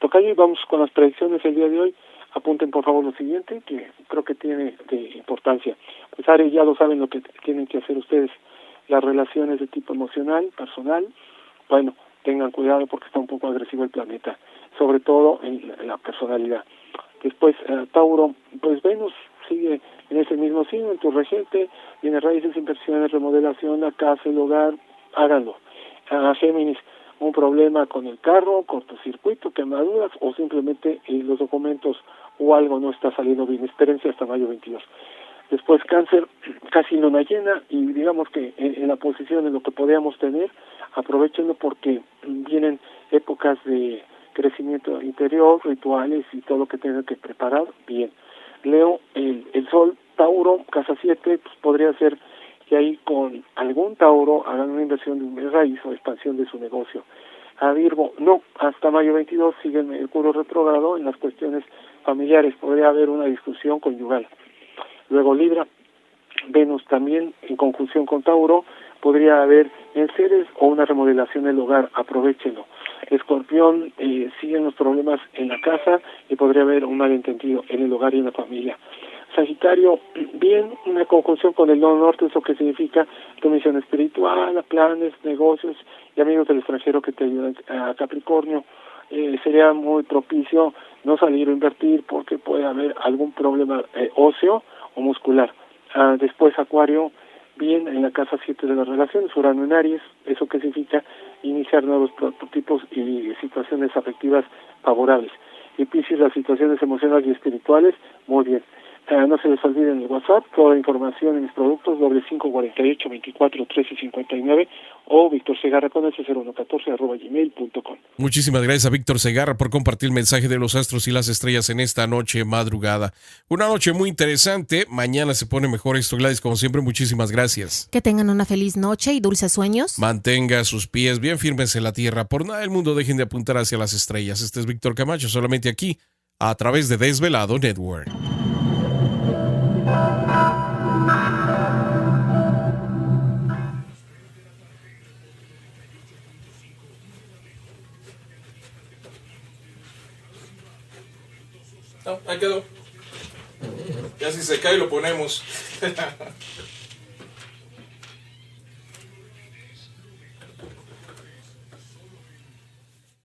Tocayo, y vamos con las predicciones el día de hoy. Apunten por favor lo siguiente, que creo que tiene de importancia. Pues Ari, ya lo saben lo que tienen que hacer ustedes. Las relaciones de tipo emocional, personal, bueno, tengan cuidado porque está un poco agresivo el planeta, sobre todo en la personalidad. Después, Tauro, pues Venus sigue en ese mismo signo, en tu regente, tiene raíces, inversiones, remodelación, la casa, el hogar, háganlo. Géminis, un problema con el carro, cortocircuito, quemaduras o simplemente los documentos o algo no está saliendo bien. Espérense hasta mayo 22. Después Cáncer, casi luna llena y digamos que en la posición en lo que podíamos tener, aprovechenlo porque vienen épocas de crecimiento interior, rituales y todo lo que tengan que preparar bien. Leo, el Sol, Tauro, casa 7, pues podría ser que ahí con algún Tauro hagan una inversión de raíz o expansión de su negocio. A Virgo, no, hasta mayo 22 sigue el Mercurio retrógrado en las cuestiones familiares, podría haber una discusión conyugal. Luego Libra, Venus también en conjunción con Tauro, podría haber enseres o una remodelación del hogar, aprovechenlo. Escorpión, siguen los problemas en la casa y podría haber un malentendido en el hogar y en la familia. Sagitario, bien, una conjunción con el nodo norte, eso que significa tu misión espiritual, planes, negocios y amigos del extranjero que te ayudan. A Capricornio, sería muy propicio no salir o invertir porque puede haber algún problema óseo o muscular. Después Acuario, bien en la casa 7 de las relaciones, Urano en Aries, eso que significa iniciar nuevos prototipos y situaciones afectivas favorables. Y Piscis, las situaciones emocionales y espirituales, muy bien. No se les olviden el WhatsApp, toda la información en mis productos, +548-24-13-59 o Víctor Segarra con ese 0114 @gmail.com. Muchísimas gracias a Víctor Segarra por compartir el mensaje de los astros y las estrellas en esta noche madrugada. Una noche muy interesante, mañana se pone mejor esto, Gladys, como siempre, muchísimas gracias. Que tengan una feliz noche y dulces sueños. Mantenga sus pies bien firmes en la tierra, por nada del mundo dejen de apuntar hacia las estrellas. Este es Víctor Camacho, solamente aquí, a través de Desvelado Network. No, ahí quedó. Ya si se cae lo ponemos.